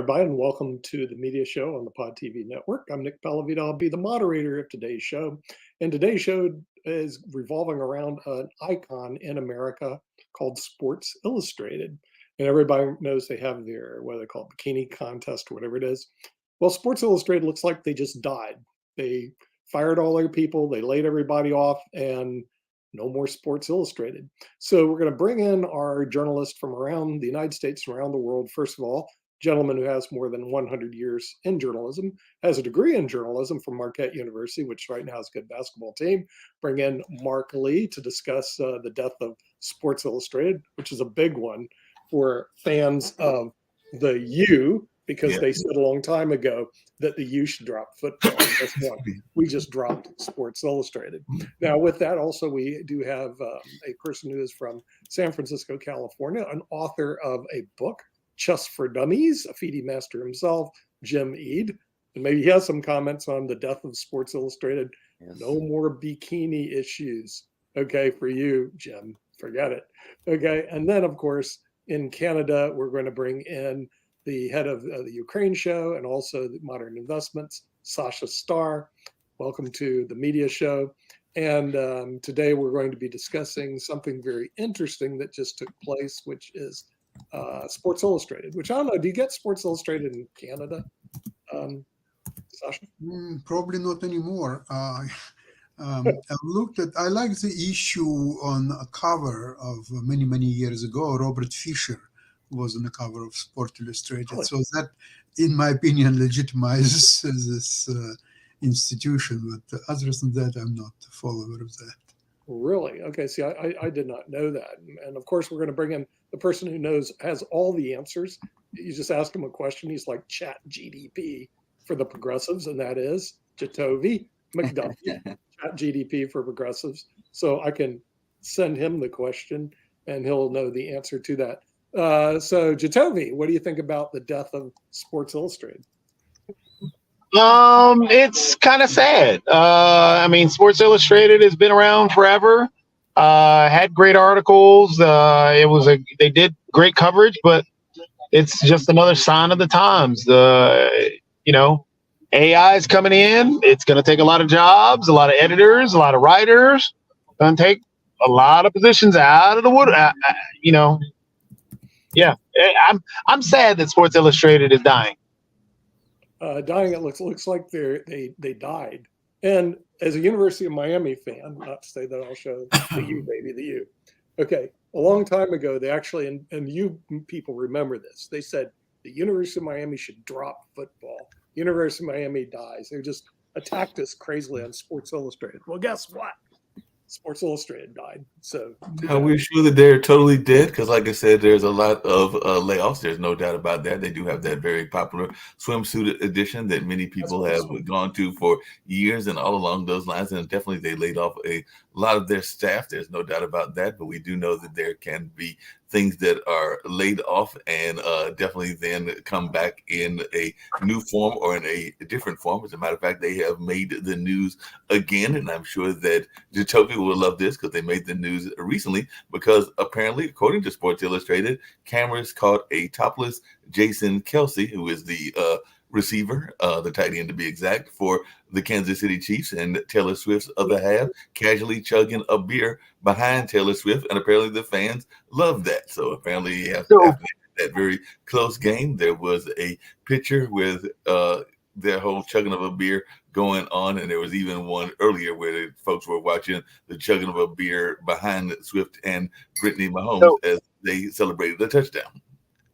everybody, and welcome to the media show on the Pod TV network. I'm Nick Bellavita. I'll be the moderator of today's show. And today's show is revolving around an icon in America called Sports Illustrated. And everybody knows they have their, what they call bikini contest or whatever it is. Well, Sports Illustrated looks like they just died. They fired all their people, they laid everybody off, and no more Sports Illustrated. So we're going to bring in our journalist from around the United States and around the world. First of all, gentleman who has more than 100 years in journalism, has a degree in journalism from Marquette University, which right now is a good basketball team. Bring in Mark Lee to discuss the death of Sports Illustrated, which is a big one for fans of the U, because they said a long time ago that the U should drop football. Guess what? We just dropped Sports Illustrated. Now, with that, also, we do have a person who is from San Francisco, California, an author of a book, Chess for Dummies, a FIDE master himself, Jim Eade. And maybe he has some comments on the death of Sports Illustrated. Yes. No more bikini issues. Okay, for you, Jim. Forget it. Okay, and then, of course, in Canada, we're going to bring in the head of the Ukraine show and also the Modern Investments, Sasha Starr. Welcome to the media show. And today we're going to be discussing something very interesting that just took place, which is Sports Illustrated, which I don't know, do you get Sports Illustrated in Canada, Sasha? Probably not anymore. I've looked at, I like the issue on a cover of many, many years ago. Robert Fisher was on the cover of Sport Illustrated. Oh. So that, in my opinion, legitimizes this institution. But other than that, I'm not a follower of that. Really? Okay. See, I did not know that. And of course, we're going to bring in the person who has all the answers. You just ask him a question. He's like Chat GDP for the progressives, and that is Jatovy McDuffie, Chat GDP for progressives. So I can send him the question, and he'll know the answer to that. So Jatovy, what do you think about the death of Sports Illustrated? It's kind of sad. I mean, Sports Illustrated has been around forever. Had great articles. They did great coverage, but it's just another sign of the times. AI is coming in. It's going to take a lot of jobs, a lot of editors, a lot of writers. Going to take a lot of positions out of the wood. Yeah, I'm sad that Sports Illustrated is dying. Dying, it looks like they died. And as a University of Miami fan, not to say that I'll show the U, baby, the U. Okay, a long time ago, they actually, and you people remember this, they said the University of Miami should drop football. University of Miami dies. They just attacked us crazily on Sports Illustrated. Well, guess what? Sports Illustrated died. So are we sure that they're totally dead? Because like I said, there's a lot of layoffs. There's no doubt about that. They do have that very popular swimsuit edition that many people have gone to for years and all along those lines. And definitely they laid off a lot of their staff. There's no doubt about that. But we do know that there can be things that are laid off and definitely then come back in a new form or in a different form. As a matter of fact, they have made the news again, and I'm sure that Jatovy will love this because they made the news recently because apparently, according to Sports Illustrated, cameras caught a topless Jason Kelce, who is the receiver, the tight end to be exact, for the Kansas City Chiefs, and Taylor Swift's other half casually chugging a beer behind Taylor Swift, and apparently the fans love that. So apparently after that very close game, there was a picture with their whole chugging of a beer going on, and there was even one earlier where the folks were watching the chugging of a beer behind Swift and Brittany Mahomes as they celebrated the touchdown.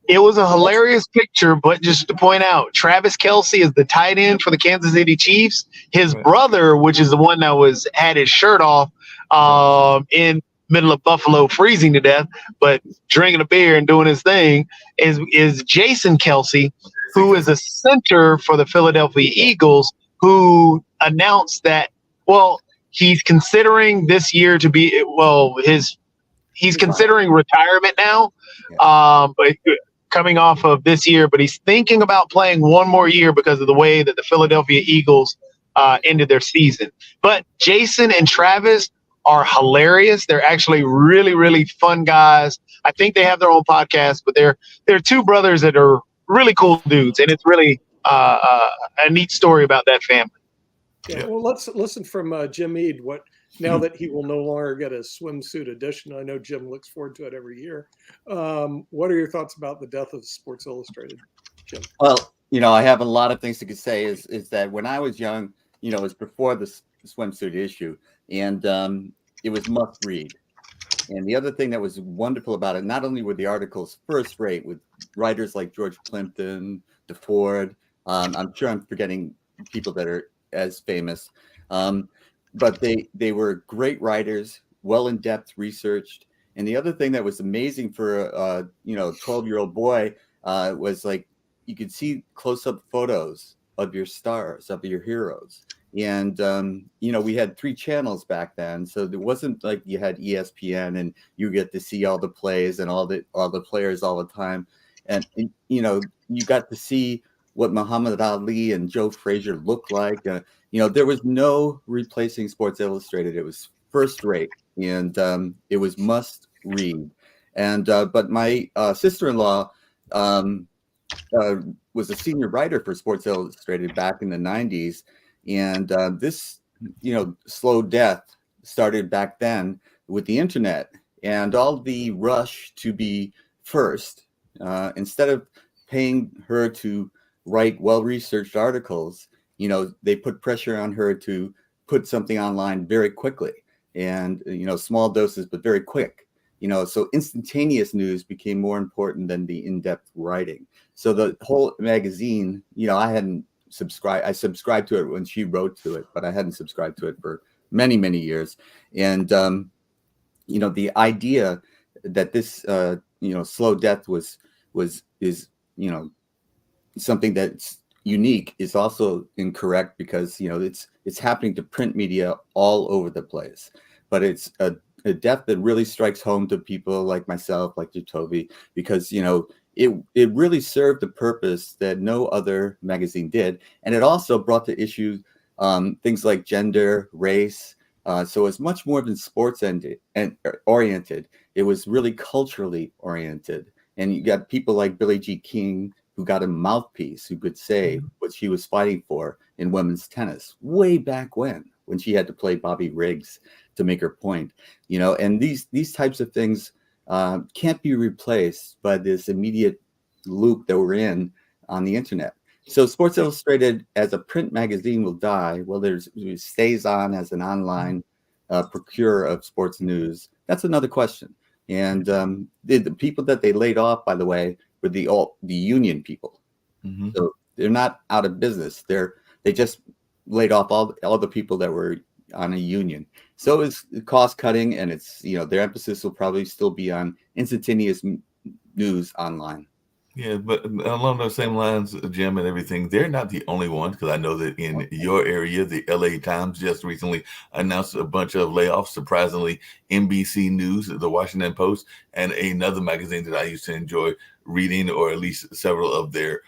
It was a hilarious picture, but just to point out, Travis Kelce is the tight end for the Kansas City Chiefs. His brother, which is the one that had his shirt off in middle of Buffalo, freezing to death, but drinking a beer and doing his thing, is Jason Kelce, who is a center for the Philadelphia Eagles, who announced that, he's considering this year to be, he's considering retirement now, but coming off of this year, but he's thinking about playing one more year because of the way that the Philadelphia Eagles ended their season. But Jason and Travis are hilarious. They're actually really, really fun guys. I think they have their own podcast, but they're two brothers that are really cool dudes, and it's really a neat story about that family. Yeah, well, let's listen from Jim Eade. What now that he will no longer get a swimsuit edition? I know Jim looks forward to it every year. What are your thoughts about the death of Sports Illustrated, Jim? Well, I have a lot of things to say. Is that when I was young, it was before the swimsuit issue, and it was must read. And the other thing that was wonderful about it, not only were the articles first rate with writers like George Plimpton, DeFord, I'm sure I'm forgetting people that are as famous, but they were great writers, well in depth, researched. And the other thing that was amazing for a 12-year-old boy was like you could see close up photos of your stars, of your heroes. And we had 3 channels back then, so it wasn't like you had ESPN and you get to see all the plays and all the players all the time. And you got to see what Muhammad Ali and Joe Frazier looked like. There was no replacing Sports Illustrated. It was first rate, and it was must read. And but my sister-in-law was a senior writer for Sports Illustrated back in the 90s. And this, slow death started back then with the internet and all the rush to be first. Instead of paying her to write well-researched articles, they put pressure on her to put something online very quickly and, small doses, but very quick. So instantaneous news became more important than the in-depth writing. So the whole magazine, I subscribed to it when she wrote to it, but I hadn't subscribed to it for many, many years. And, the idea that this, slow death is something that's unique is also incorrect because, it's happening to print media all over the place. But it's a death that really strikes home to people like myself, like Jacoby, because, it really served the purpose that no other magazine did. And it also brought to issue things like gender, race. So it's much more than sports oriented. It was really culturally oriented. And you got people like Billie Jean King, who got a mouthpiece, who could say what she was fighting for in women's tennis way back when she had to play Bobby Riggs to make her point. And these types of things can't be replaced by this immediate loop that we're in on the internet. So Sports Illustrated as a print magazine will die. Well, it stays on as an online procurer of sports news. That's another question. And the people that they laid off, by the way, were the union people. Mm-hmm. So they're not out of business. They just laid off all the people that were on a union. So it's cost cutting, and it's their emphasis will probably still be on instantaneous news online. Yeah, but along those same lines, Jim, and everything, they're not the only ones, because I know that in your area, the LA Times just recently announced a bunch of layoffs. Surprisingly, NBC News, the Washington Post, and another magazine that I used to enjoy reading, or at least several of their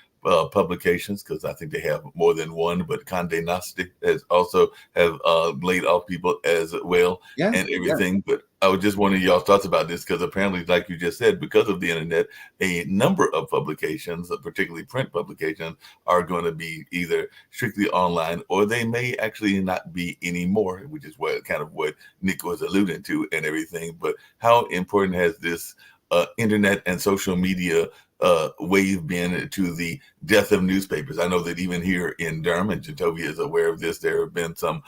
publications, because I think they have more than one, but Condé Nast has also have laid off people as well, and everything. Yeah. But I was just wondering y'all's thoughts about this, because apparently, like you just said, because of the internet, a number of publications, particularly print publications, are going to be either strictly online, or they may actually not be anymore, which is what Nick was alluding to and everything. But how important has this internet and social media wave been to the death of newspapers? I know that even here in Durham, and Jatovia is aware of this, there have been some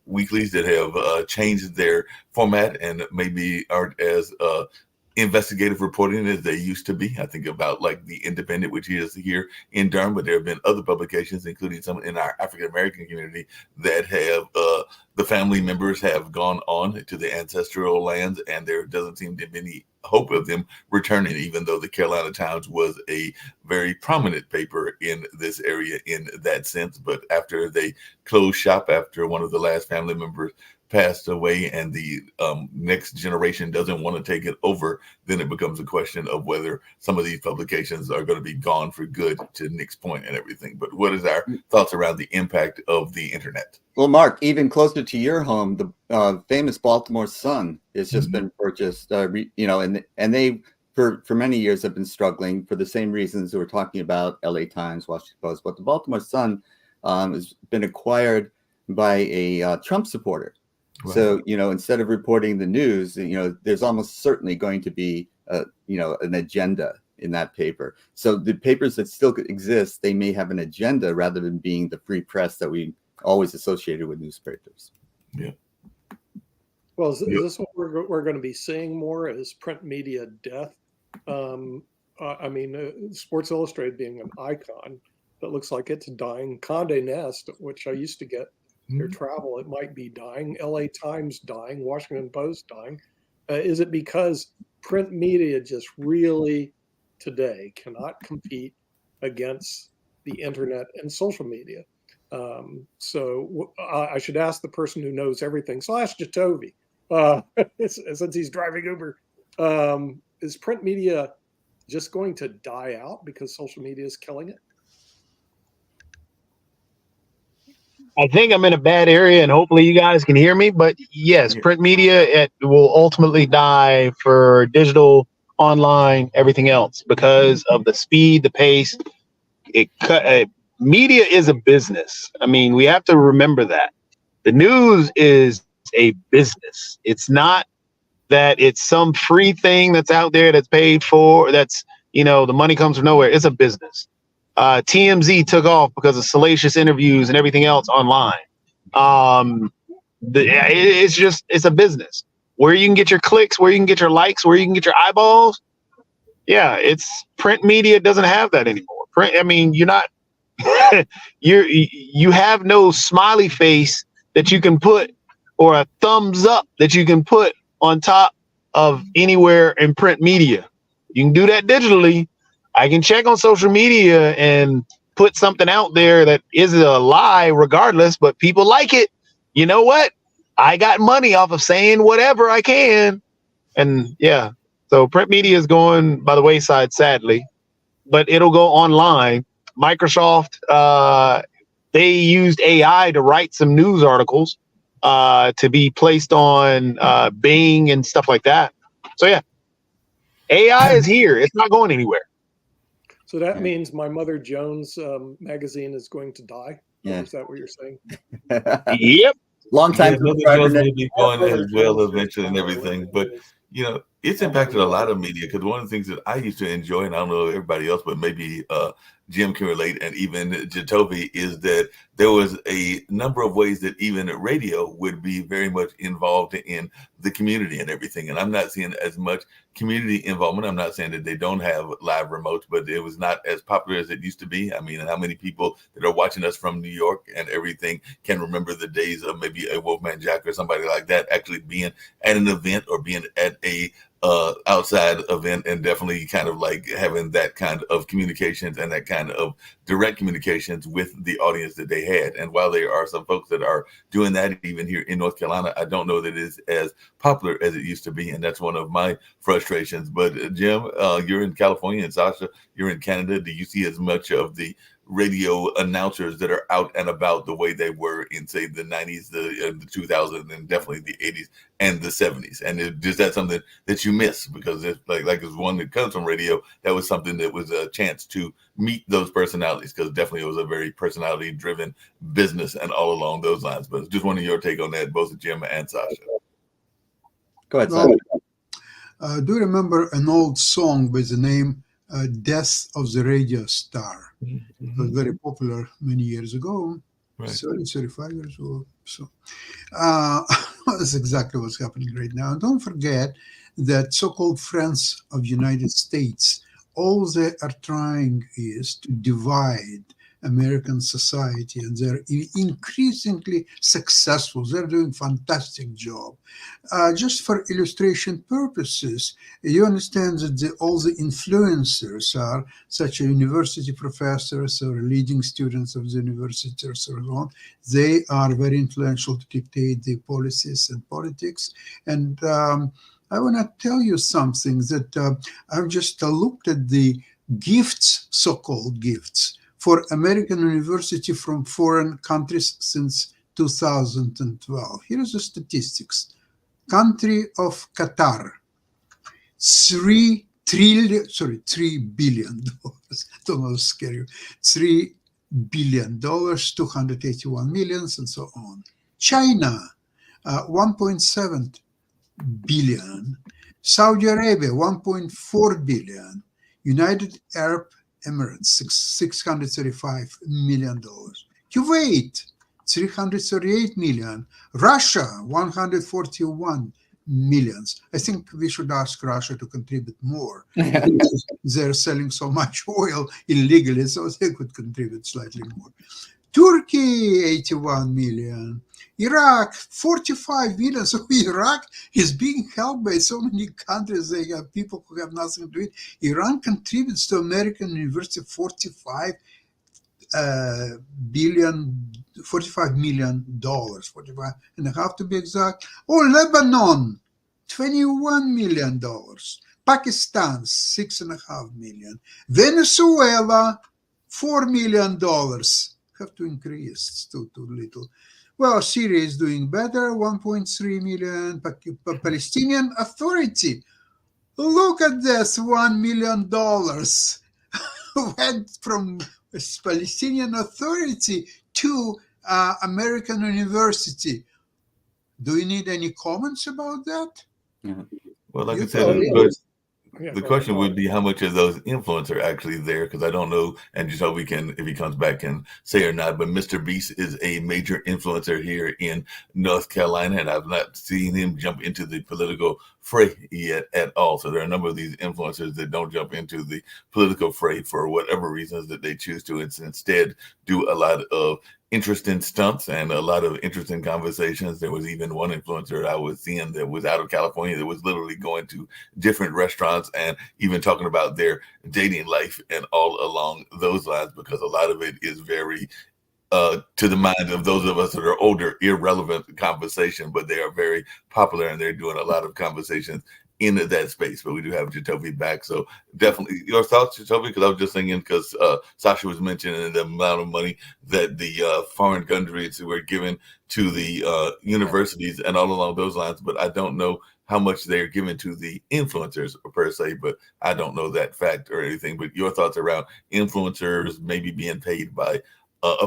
weeklies that have changed their format and maybe aren't as investigative reporting as they used to be. I think about like the Independent, which is here in Durham, but there have been other publications, including some in our African-American community, that have the family members have gone on to the ancestral lands, and there doesn't seem to be any hope of them returning, even though the Carolina Times was a very prominent paper in this area in that sense. But after they closed shop, after one of the last family members passed away, and the next generation doesn't want to take it over, then it becomes a question of whether some of these publications are going to be gone for good, to Nick's point and everything. But what is our thoughts around the impact of the internet? Well, Mark, even closer to your home, the famous Baltimore Sun has just been purchased, and they for many years have been struggling for the same reasons that we're talking about. LA Times, Washington Post, but the Baltimore Sun has been acquired by a Trump supporter. Right. So, instead of reporting the news, there's almost certainly going to be, an agenda in that paper. So the papers that still exist, they may have an agenda rather than being the free press that we always associated with newspapers. Yeah. Well, is this what we're going to be seeing more, is print media death? Sports Illustrated being an icon, that looks like it's dying. Condé Nast, which I used to get their travel, it might be dying. LA Times dying. Washington Post dying. Is it because print media just really today cannot compete against the internet and social media? So I should ask the person who knows everything. So I'll ask Jacoby, since he's driving Uber. Is print media just going to die out because social media is killing it? I think I'm in a bad area, and hopefully you guys can hear me. But yes, print media, it will ultimately die for digital, online, everything else, because of the speed, the pace. Media is a business. I mean, we have to remember that. The news is a business. It's not that it's some free thing that's out there that's paid for, that's, the money comes from nowhere. It's a business. TMZ took off because of salacious interviews and everything else online. It's a business where you can get your clicks, where you can get your likes, where you can get your eyeballs. Yeah, it's print media doesn't have that anymore. You're not, you have no smiley face that you can put, or a thumbs up that you can put on top of anywhere in print media. You can do that digitally. I can check on social media and put something out there that is a lie regardless, but people like it. You know what? I got money off of saying whatever I can. And yeah, so print media is going by the wayside, sadly, but it'll go online. Microsoft, they used AI to write some news articles to be placed on Bing and stuff like that. So yeah, AI is here. It's not going anywhere. So that means My Mother Jones magazine is going to die? Yeah. Is that what you're saying? Yep. Long time. Yeah, Mother Jones will be going as well eventually and everything. But, it's impacted a lot of media, because one of the things that I used to enjoy, and I don't know everybody else, but maybe Jim can relate, and even Jacoby, is that there was a number of ways that even radio would be very much involved in the community and everything. And I'm not seeing as much community involvement. I'm not saying that they don't have live remotes, but it was not as popular as it used to be. I mean, how many people that are watching us from New York and everything can remember the days of maybe a Wolfman Jack or somebody like that actually being at an event or being at a outside event, and definitely kind of like having that kind of communications and that kind of direct communications with the audience that they had. And while there are some folks that are doing that even here in North Carolina, I don't know that it is as popular as it used to be. And that's one of my frustrations. But Jim, you're in California, and Sasha, you're in Canada. Do you see as much of the radio announcers that are out and about the way they were in, say, the 90s, the 2000s, and definitely the 80s and the 70s? And is that something that you miss? Because it's like it's one that comes from radio, that was something that was a chance to meet those personalities, because definitely it was a very personality driven business and all along those lines. But just wanting your take on that, both Jim and Sasha. Go ahead, Sasha. Do you remember an old song by the name Death of the Radio Star? It was very popular many years ago, Right. 30, 35 years ago. So that's exactly what's happening right now. And don't forget that so-called friends of United States, all they are trying is to divide American society, and they're increasingly successful. They're doing a fantastic job. Just for illustration purposes, you understand that all the influencers are such university professors or leading students of the university or so on. They are very influential to dictate the policies and politics. And I want to tell you something that I've just looked at the gifts, so-called gifts, for American university from foreign countries since 2012. Here is the statistics. Country of Qatar, $3 $3 billion. Don't know, scare you. $3 billion, 281 millions, and so on. China, 1.7 billion. Saudi Arabia, 1.4 billion. United Arab Emirates, $635 million. Kuwait, 338 million. Russia, 141 millions. I think we should ask Russia to contribute more. Because they're selling so much oil illegally, so they could contribute slightly more. Turkey, 81 million. Iraq, 45 million. So Iraq is being helped by so many countries. They have people who have nothing to eat. Iran contributes to American University $45 million, 45 and a half to be exact. Oh, Lebanon, $21 million. Pakistan, $6.5 million. Venezuela, $4 million. Have to increase, it's too little. Well, Syria is doing better, 1.3 million. Palestinian Authority, look at this, $1 million went from Palestinian Authority to American University. Do you need any comments about that? Well, like I You said, tell me. the question would be how much of those influence are actually there, because I don't know, and Jacoby can, if he comes back, can say or not, but Mr. Beast is a major influencer here in North Carolina, and I've not seen him jump into the political fray yet at all. So there are a number of these influencers that don't jump into the political fray for whatever reasons that they choose to, and instead do a lot of interesting stunts and a lot of interesting conversations. There was even one influencer I was seeing that was out of California that was literally going to different restaurants and even talking about their dating life and all along those lines, because a lot of it is very to the mind of those of us that are older, irrelevant conversation, but they are very popular and they're doing a lot of conversations in that space. But we do have Jacoby back. So definitely your thoughts, Jacoby, because I was just thinking, because Sasha was mentioning the amount of money that the foreign countries were given to the universities and all along those lines. But I don't know how much they're given to the influencers per se, but I don't know that fact or anything. But your thoughts around influencers maybe being paid by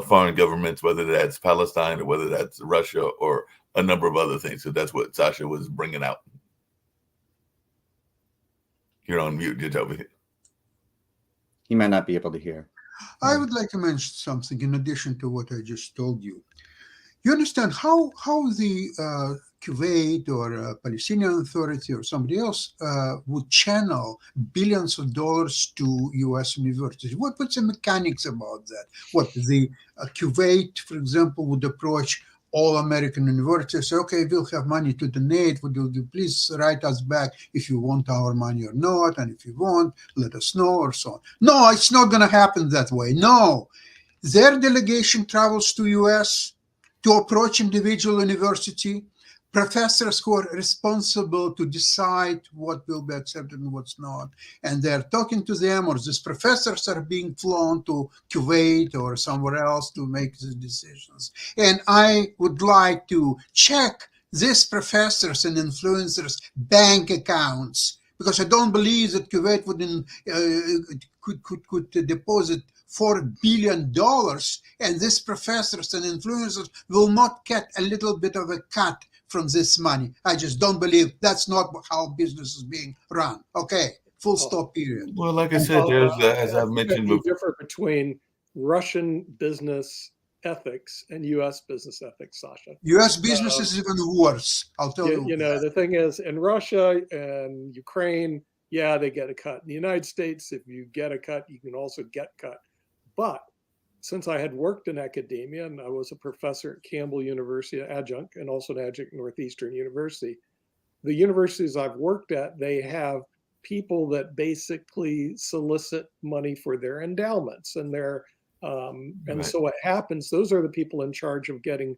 foreign governments, whether that's Palestine or whether that's Russia or a number of other things. So that's what Sasha was bringing out. You're on mute, Jacoby. He might not be able to hear. I would like to mention something in addition to what I just told you. You understand how the Kuwait or Palestinian Authority or somebody else would channel billions of dollars to U.S. universities? What's the mechanics about that? What the Kuwait, for example, would approach all American universities, say, okay, we'll have money to donate. Would you please write us back if you want our money or not? And if you want, let us know, or so on. No, it's not going to happen that way. No. Their delegation travels to U.S. to approach individual university, professors who are responsible to decide what will be accepted and what's not. And they're talking to them, or these professors are being flown to Kuwait or somewhere else to make the decisions. And I would like to check these professors and influencers' bank accounts, because I don't believe that Kuwait could deposit $4 billion, and these professors and influencers will not get a little bit of a cut from this money. I just don't believe that's not how business is being run. Okay, full stop, period. Well, like I said, there's, as I've mentioned you before, differ between Russian business ethics and U.S. business ethics, Sasha. U.S. business is even worse. I'll tell you. You know, the thing is, in Russia and Ukraine, yeah, they get a cut. In the United States, if you get a cut, you can also get cut. But since I had worked in academia and I was a professor at Campbell University, an adjunct, and also an adjunct at Northeastern University, the universities I've worked at, they have people that basically solicit money for their endowments and their and so what happens, those are the people in charge of getting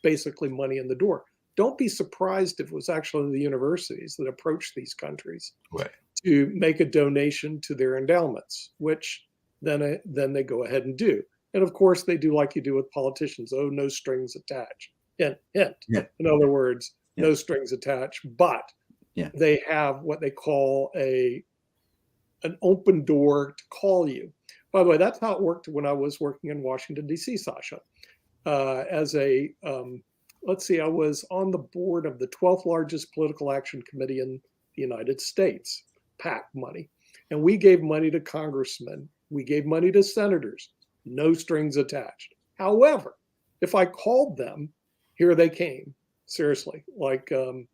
basically money in the door. Don't be surprised if it was actually the universities that approached these countries to make a donation to their endowments, which then they go ahead and do. And of course, they do like you do with politicians. Oh, no strings attached. Hint. Yeah. In other words, no strings attached. But they have what they call a an open door to call you. By the way, that's how it worked when I was working in Washington, D.C., Sasha. As a, let's see, I was on the board of the 12th largest political action committee in the United States, PAC money. And we gave money to congressmen. We gave money to senators, no strings attached. However, if I called them, here they came. Seriously, like I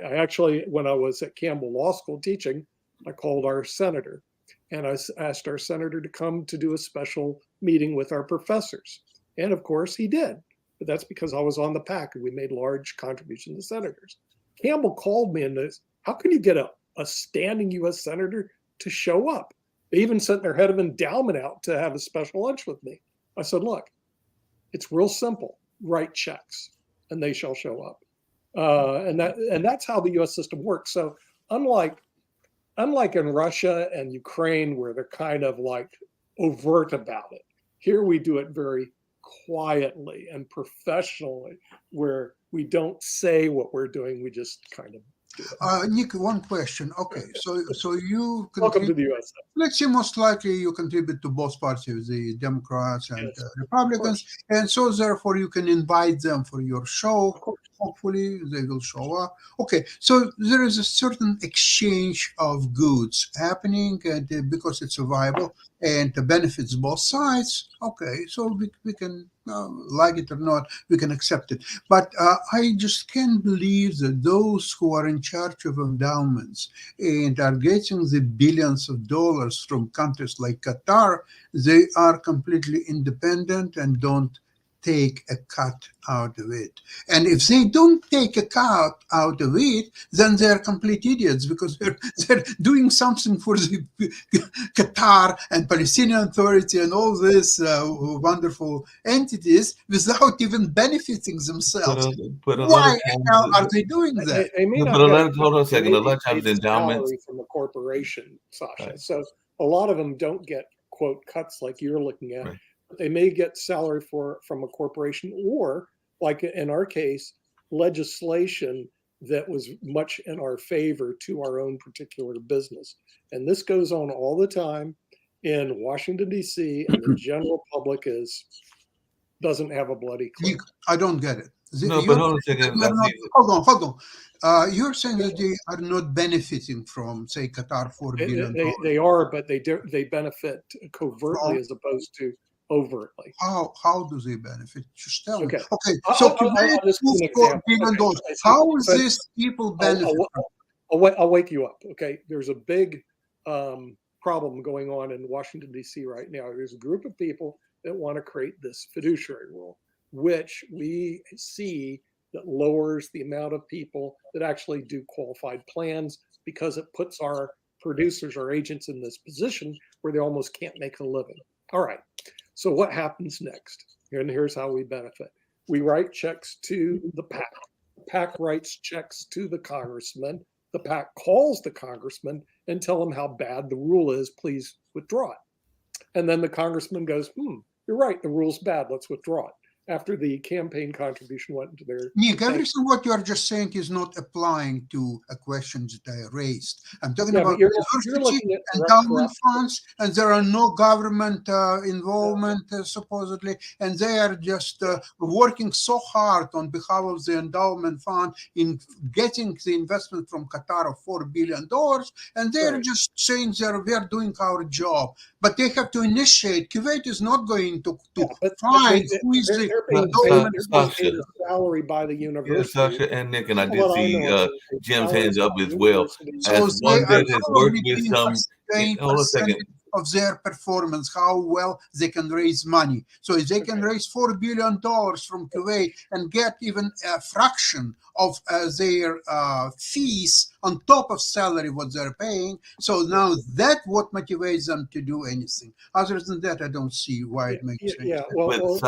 actually, when I was at Campbell Law School teaching, I called our senator and I asked our senator to come to do a special meeting with our professors. And of course he did, but that's because I was on the PAC and we made large contributions to senators. Campbell called me and said, how can you get a standing U.S. senator to show up? They even sent their head of endowment out to have a special lunch with me. I said, look, it's real simple. Write checks and they shall show up. And that's how the U.S. system works. So unlike in Russia and Ukraine, where they're kind of like overt about it, here we do it very quietly and professionally, where we don't say what we're doing, we just kind of do it. Nick, one question. Okay, so you Welcome to the U.S. Let's say most likely you contribute to both parties, the Democrats and Republicans, and so therefore you can invite them for your show. Hopefully they will show up. Okay, so there is a certain exchange of goods happening, and because it's survival and it benefits both sides. Okay, so we can like it or not, we can accept it. But I just can't believe that those who are in charge of endowments and are getting the billions of dollars from countries like Qatar, they are completely independent and don't take a cut out of it. And if they don't take a cut out of it, then they're complete idiots, because they're doing something for the Qatar and Palestinian Authority and all these wonderful entities without even benefiting themselves. Why are they doing that? Hold on a second. A lot of times endowments from a corporation, Sasha. Right. So a lot of them don't get, quote, cuts like you're looking at. Right. They may get salary from a corporation, or like in our case, legislation that was much in our favor to our own particular business. And this goes on all the time in Washington, D.C., and the general public doesn't have a bloody clue. I don't get it. No, but hold on a second. Hold on. You're saying that they are not benefiting from, say, Qatar $4 billion. They are, but they benefit covertly as opposed to overtly. How do they benefit? Just tell me. Okay. So $4 billion. How is this people benefit? I'll wake you up. Okay. There's a big problem going on in Washington, D.C. right now. There's a group of people that want to create this fiduciary rule, which we see that lowers the amount of people that actually do qualified plans, because it puts our producers, our agents, in this position where they almost can't make a living. All right. So what happens next? And here's how we benefit. We write checks to the PAC. The PAC writes checks to the congressman. The PAC calls the congressman and tell him how bad the rule is. Please withdraw it. And then the congressman goes, you're right, the rule's bad. Let's withdraw it. After the campaign contribution went into their... Nick, everything what you are just saying is not applying to a question that I raised. I'm talking about university endowment funds, and there are no government involvement, supposedly, and they are just working so hard on behalf of the endowment fund in getting the investment from Qatar of $4 billion, and they're just saying we are doing our job. But they have to initiate. Kuwait is not going to find who is the salary by the university. Yes, Sasha and Nick, and I did see Jim's hands up as well. As one that has worked with some. Hold on a second. Of their performance, how well they can raise money. So if they can raise $4 billion from Kuwait and get even a fraction of their fees on top of salary what they're paying, so now that what motivates them to do anything. Other than that, I don't see why it makes sense. But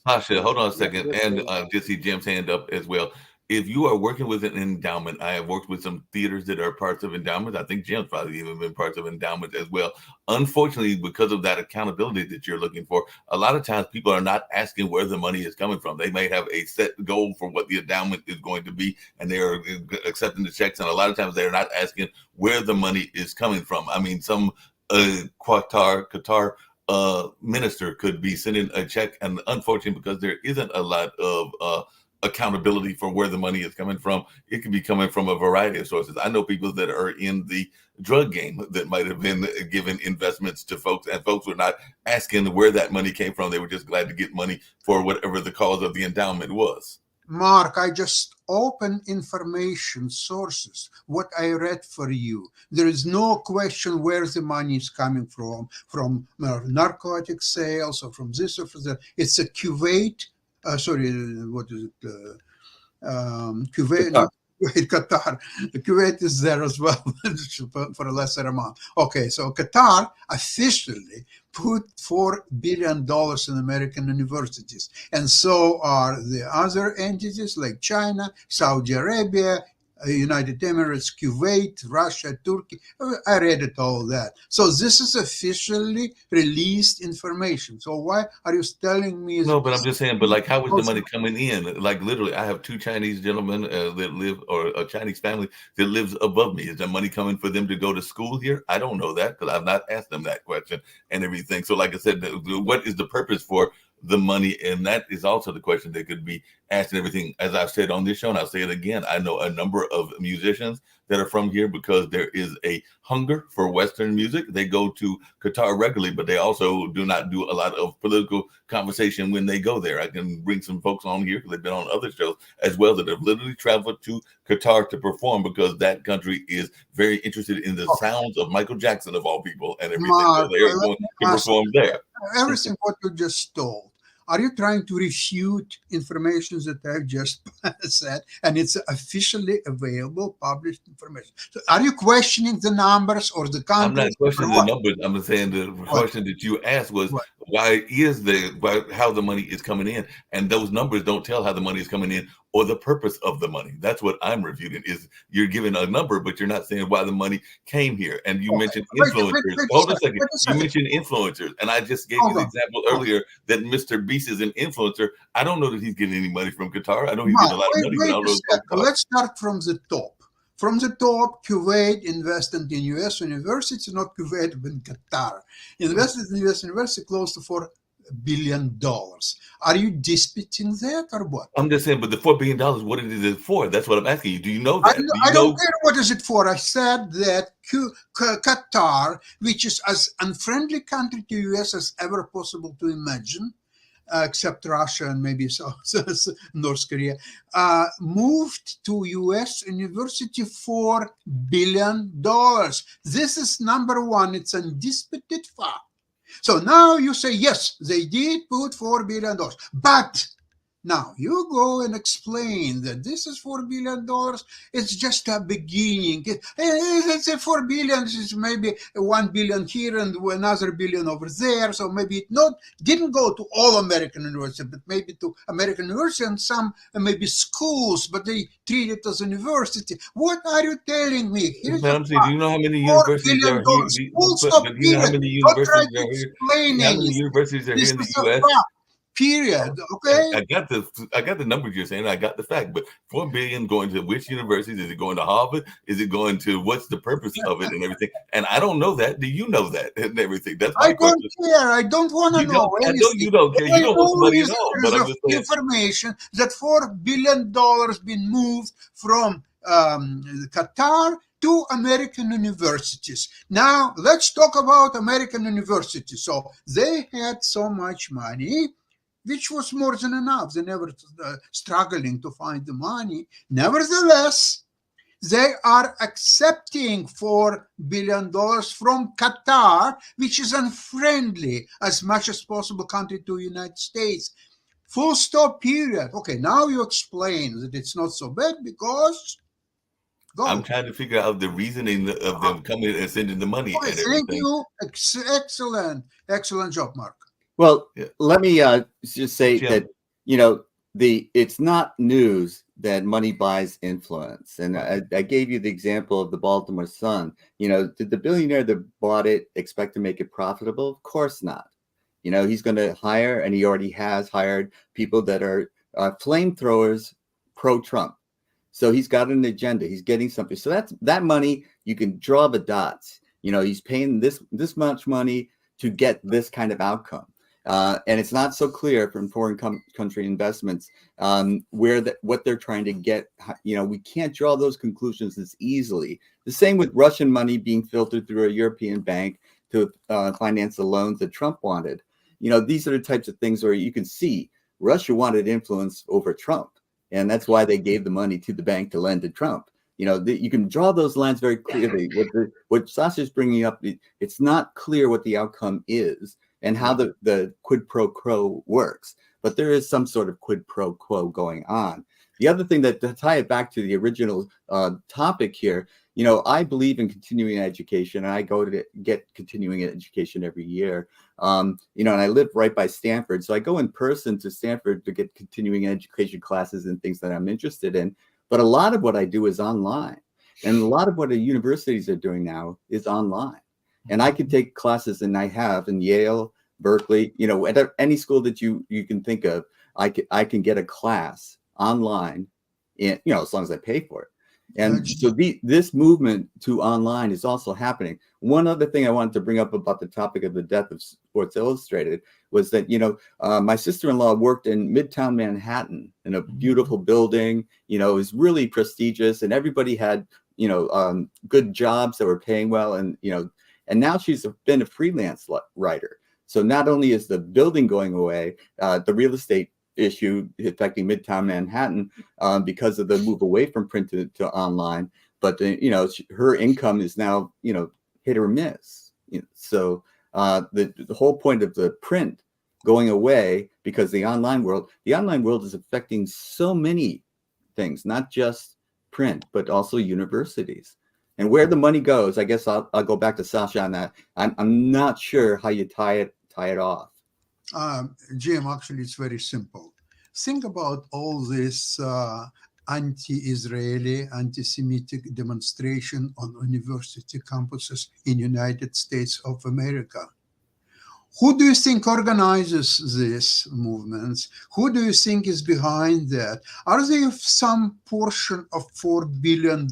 Sasha, hold on a second, and I did see Jim's hand up as well. if you are working with an endowment, I have worked with some theaters that are parts of endowments. I think Jim's probably even been parts of endowments as well. Unfortunately, because of that accountability that you're looking for, a lot of times people are not asking where the money is coming from. They may have a set goal for what the endowment is going to be, and they are accepting the checks. And a lot of times they're not asking where the money is coming from. I mean, some Qatar minister could be sending a check, and unfortunately, because there isn't a lot of accountability for where the money is coming from, it could be coming from a variety of sources. I know people that are in the drug game that might have been given investments to folks, and folks were not asking where that money came from. They were just glad to get money for whatever the cause of the endowment was. Mark, I just open information sources, what I read for you. There is no question where the money is coming from narcotic sales or from this or from that. It's a Kuwait, what is it? Kuwait, Qatar. Qatar. Kuwait is there as well for a lesser amount. Okay, so Qatar officially put $4 billion in American universities. And so are the other entities like China, Saudi Arabia, United Emirates, Kuwait, Russia, Turkey. I read it, all that. So this is officially released information. So why are you telling me? No, but I'm just saying, but like, how is the money coming in? Like, literally, I have two Chinese gentlemen that live, or a Chinese family that lives above me. Is there money coming for them to go to school here? I don't know that because I've not asked them that question and everything. So like I said, what is the purpose for the money? And that is also the question that could be asked and everything. As I've said on this show, and I'll say it again, I know a number of musicians that are from here because there is a hunger for Western music. They go to Qatar regularly, but they also do not do a lot of political conversation when they go there. I can bring some folks on here because they've been on other shows as well that have literally traveled to Qatar to perform because that country is very interested in the sounds of Michael Jackson, of all people, and everything. Mark, So they're going to perform there. Everything what you just told. Are you trying to refute information that I've just said? And it's officially available, published information. So are you questioning the numbers or the I'm countries? not questioning the numbers. I'm saying the question that you asked was how the money is coming in, and those numbers don't tell how the money is coming in or the purpose of the money. That's what I'm reviewing. Is you're giving a number, but you're not saying why the money came here. And you mentioned influencers. Hold a second. You mentioned influencers, and I just gave you the example earlier that Mr. Beast is an influencer. I don't know that he's getting any money from Qatar. I know he's getting a lot of money. But I don't know. Let's start from the top. From the top, Kuwait invested in U.S. universities, not Kuwait, but in Qatar. Invested in U.S. university close to $4 billion. Are you disputing that or what? I'm just saying, but the $4 billion, what is it for? That's what I'm asking you. Do you know that? I don't care what is it for. I said that Qatar, which is as unfriendly country to U.S. as ever possible to imagine, except Russia and maybe North Korea, moved to U.S. university $4 billion. This is number one. It's undisputed fact. So now you say, yes, they did put $4 billion. But now you go and explain that this is $4 billion. It's just a beginning. It's a $4 billion. It's maybe $1 billion here and another billion over there. So maybe it didn't go to all American universities, but maybe to American universities and some maybe schools, but they treat it as a university. What are you telling me? Do you know how many universities are here? Do you know how many universities are here? How many universities are here in the U.S.? Period. Okay. I got the numbers you're saying. I got the fact, but $4 billion going to which universities? Is it going to Harvard? Is it going to what's the purpose of it and everything? And I don't know that. Do you know that and everything? That's my question. I don't care. I don't want to know. I know you don't care. You don't want somebody to know. But I'm just saying. Information that $4 billion been moved from Qatar to American universities. Now let's talk about American universities. So they had so much money, which was more than enough. They never struggling to find the money. Nevertheless, they are accepting $4 billion from Qatar, which is unfriendly as much as possible country to the United States. Full stop, period. Okay, now you explain that it's not so bad because... Go. I'm trying to figure out the reasoning of them coming and sending the money and everything. Thank you. Excellent job, Mark. Well, let me just say that, it's not news that money buys influence. And I gave you the example of the Baltimore Sun. You know, did the billionaire that bought it expect to make it profitable? Of course not. You know, he's going to hire, and he already has hired people that are flamethrowers pro-Trump. So he's got an agenda. He's getting something. So that money, you can draw the dots. You know, he's paying this much money to get this kind of outcome. And it's not so clear from foreign country investments what they're trying to get. You know, we can't draw those conclusions as easily. The same with Russian money being filtered through a European bank to finance the loans that Trump wanted. You know, these are the types of things where you can see Russia wanted influence over Trump. And that's why they gave the money to the bank to lend to Trump. You know, you can draw those lines very clearly. What Sasha's bringing up, it's not clear what the outcome is and how the quid pro quo works. But there is some sort of quid pro quo going on. The other thing to tie it back to the original topic here, you know, I believe in continuing education, and I go to get continuing education every year. You know, and I live right by Stanford, so I go in person to Stanford to get continuing education classes and things that I'm interested in. But a lot of what I do is online, and a lot of what the universities are doing now is online. And I can take classes, and I have in Yale, Berkeley, you know, at any school that you can think of, I can get a class online, you know, as long as I pay for it. And so this movement to online is also happening. One other thing I wanted to bring up about the topic of the death of Sports Illustrated was that, you know, my sister-in-law worked in Midtown Manhattan in a beautiful building. You know, it was really prestigious, and everybody had, you know, good jobs that were paying well. And, you know, and now she's been a freelance writer. So not only is the building going away, the real estate issue affecting Midtown Manhattan because of the move away from print to online, but you know, her income is now, you know, hit or miss. You know, so the whole point of the print going away because the online world is affecting so many things, not just print, but also universities. And where the money goes, I guess I'll go back to Sasha on that. I'm not sure how you tie it off. Jim, actually, it's very simple. Think about all this anti-Israeli, anti-Semitic demonstration on university campuses in United States of America. Who do you think organizes these movements? Who do you think is behind that? Are they some portion of $4 billion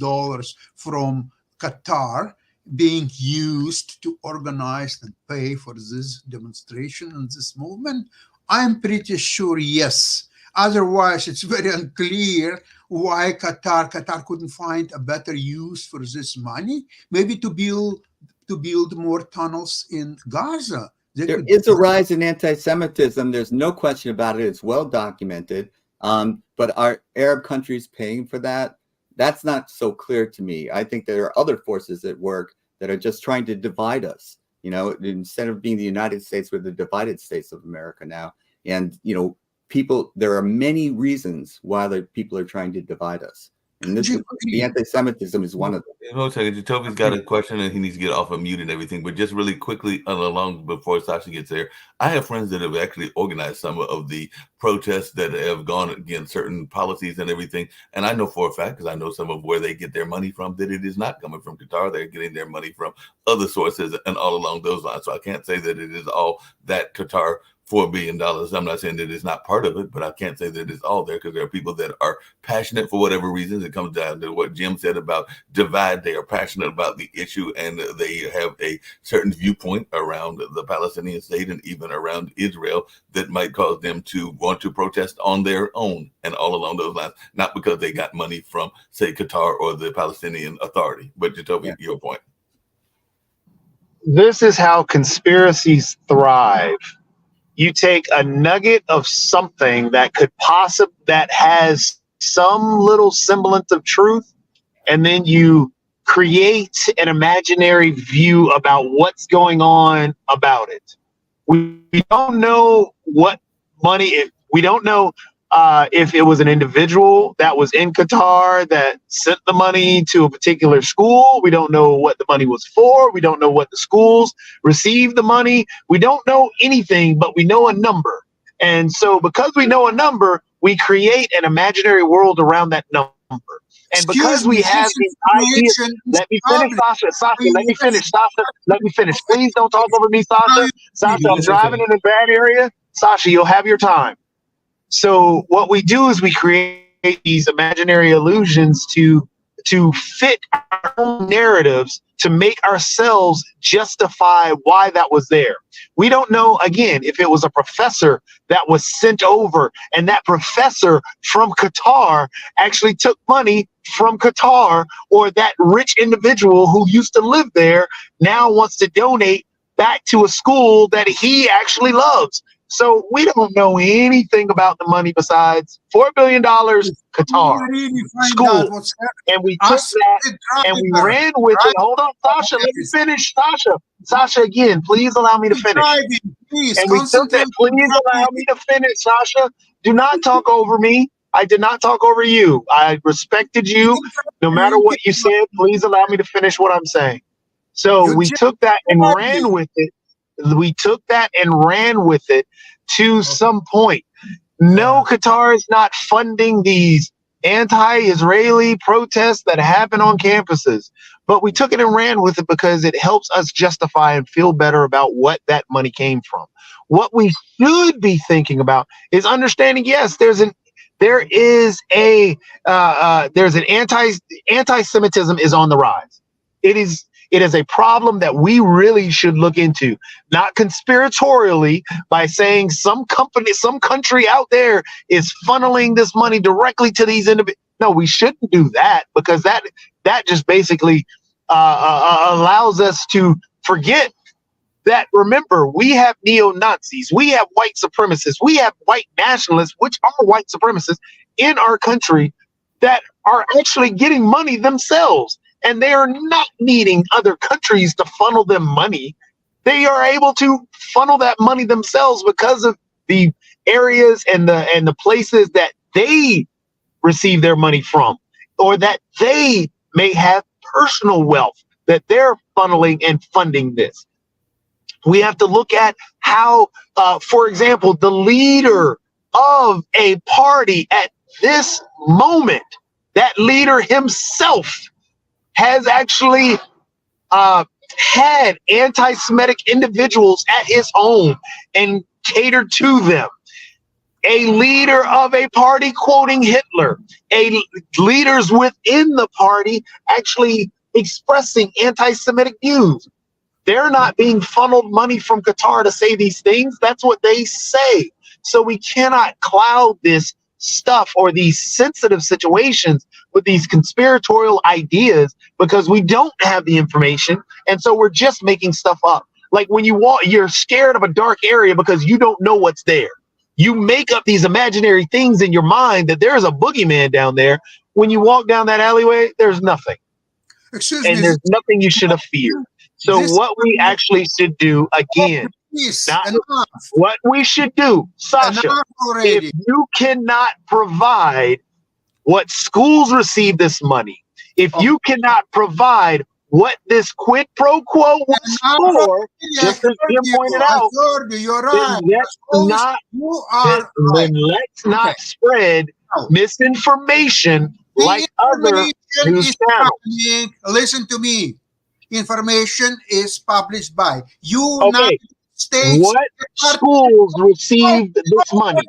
from Qatar being used to organize and pay for this demonstration and this movement? I'm pretty sure yes. Otherwise, it's very unclear why Qatar couldn't find a better use for this money, maybe to build more tunnels in Gaza. There is a rise in anti-Semitism. There's no question about it. It's well documented. But are Arab countries paying for that? That's not so clear to me. I think there are other forces at work that are just trying to divide us. You know, instead of being the United States, we're the divided states of America now. And, you know, there are many reasons why people are trying to divide us. And the anti-Semitism is one of them. Hold on a second. Jacoby's got a question and he needs to get off of mute and everything. But just really quickly along before Sasha gets there, I have friends that have actually organized some of the protests that have gone against certain policies and everything. And I know for a fact, because I know some of where they get their money from, that it is not coming from Qatar. They're getting their money from other sources and all along those lines. So I can't say that it is all that Qatar $4 billion. I'm not saying that it's not part of it, but I can't say that it's all there because there are people that are passionate for whatever reasons. It comes down to what Jim said about divide. They are passionate about the issue and they have a certain viewpoint around the Palestinian state and even around Israel that might cause them to want to protest on their own and all along those lines, not because they got money from, say, Qatar or the Palestinian Authority. But Jacoby, your point. This is how conspiracies thrive. You take a nugget of something that that has some little semblance of truth, and then you create an imaginary view about what's going on about it. We don't know what money, we don't know if it was an individual that was in Qatar that sent the money to a particular school. We don't know what the money was for. We don't know what the schools received the money. We don't know anything, but we know a number. And so because we know a number, we create an imaginary world around that number. And because we have these ideas, let me finish, Sasha. Sasha, let me finish. Sasha, let me finish. Please don't talk over me, Sasha. Sasha, I'm driving in a bad area. Sasha, you'll have your time. So what we do is we create these imaginary illusions to fit our own narratives, to make ourselves justify why that was there. We don't know, again, if it was a professor that was sent over and that professor from Qatar actually took money from Qatar, or that rich individual who used to live there now wants to donate back to a school that he actually loves. So we don't know anything about the money besides $4 billion Qatar school. And we took that and we ran with it. Hold on, Sasha, let me finish. Sasha, again, please allow me to finish. And we took that. Please allow me to finish, Sasha. Do not talk over me. I did not talk over you. I respected you. No matter what you said, please allow me to finish what I'm saying. So we took that and ran with it. We took that and ran with it to some point. No, Qatar is not funding these anti-Israeli protests that happen on campuses. But we took it and ran with it because it helps us justify and feel better about what that money came from. What we should be thinking about is understanding, yes, there's an anti-Semitism is on the rise. It is a problem that we really should look into, not conspiratorially by saying some country out there is funneling this money directly to these individuals. No, we shouldn't do that, because that just basically allows us to forget that, remember, we have neo-Nazis, we have white supremacists, we have white nationalists, which are white supremacists in our country, that are actually getting money themselves. And they are not needing other countries to funnel them money. They are able to funnel that money themselves because of the areas and the places that they receive their money from, or that they may have personal wealth that they're funneling and funding this. We have to look at how, for example, the leader of a party at this moment, that leader himself has actually had anti-Semitic individuals at his home and catered to them. A leader of a party quoting Hitler, leaders within the party actually expressing anti-Semitic views. They're not being funneled money from Qatar to say these things. That's what they say. So we cannot cloud this stuff or these sensitive situations with these conspiratorial ideas, because we don't have the information, and so we're just making stuff up. Like when you walk, you're scared of a dark area because you don't know what's there. You make up these imaginary things in your mind that there's a boogeyman down there. When you walk down that alleyway, there's nothing. There's nothing you should have feared. So what we actually should do, again, what we should do, Sasha, if you cannot provide what schools receive this money, if you cannot provide what this quid pro quo was for, just as Jim pointed out, then let's not spread misinformation like other news channels. Listen to me. Information is published by United States. What schools received this money?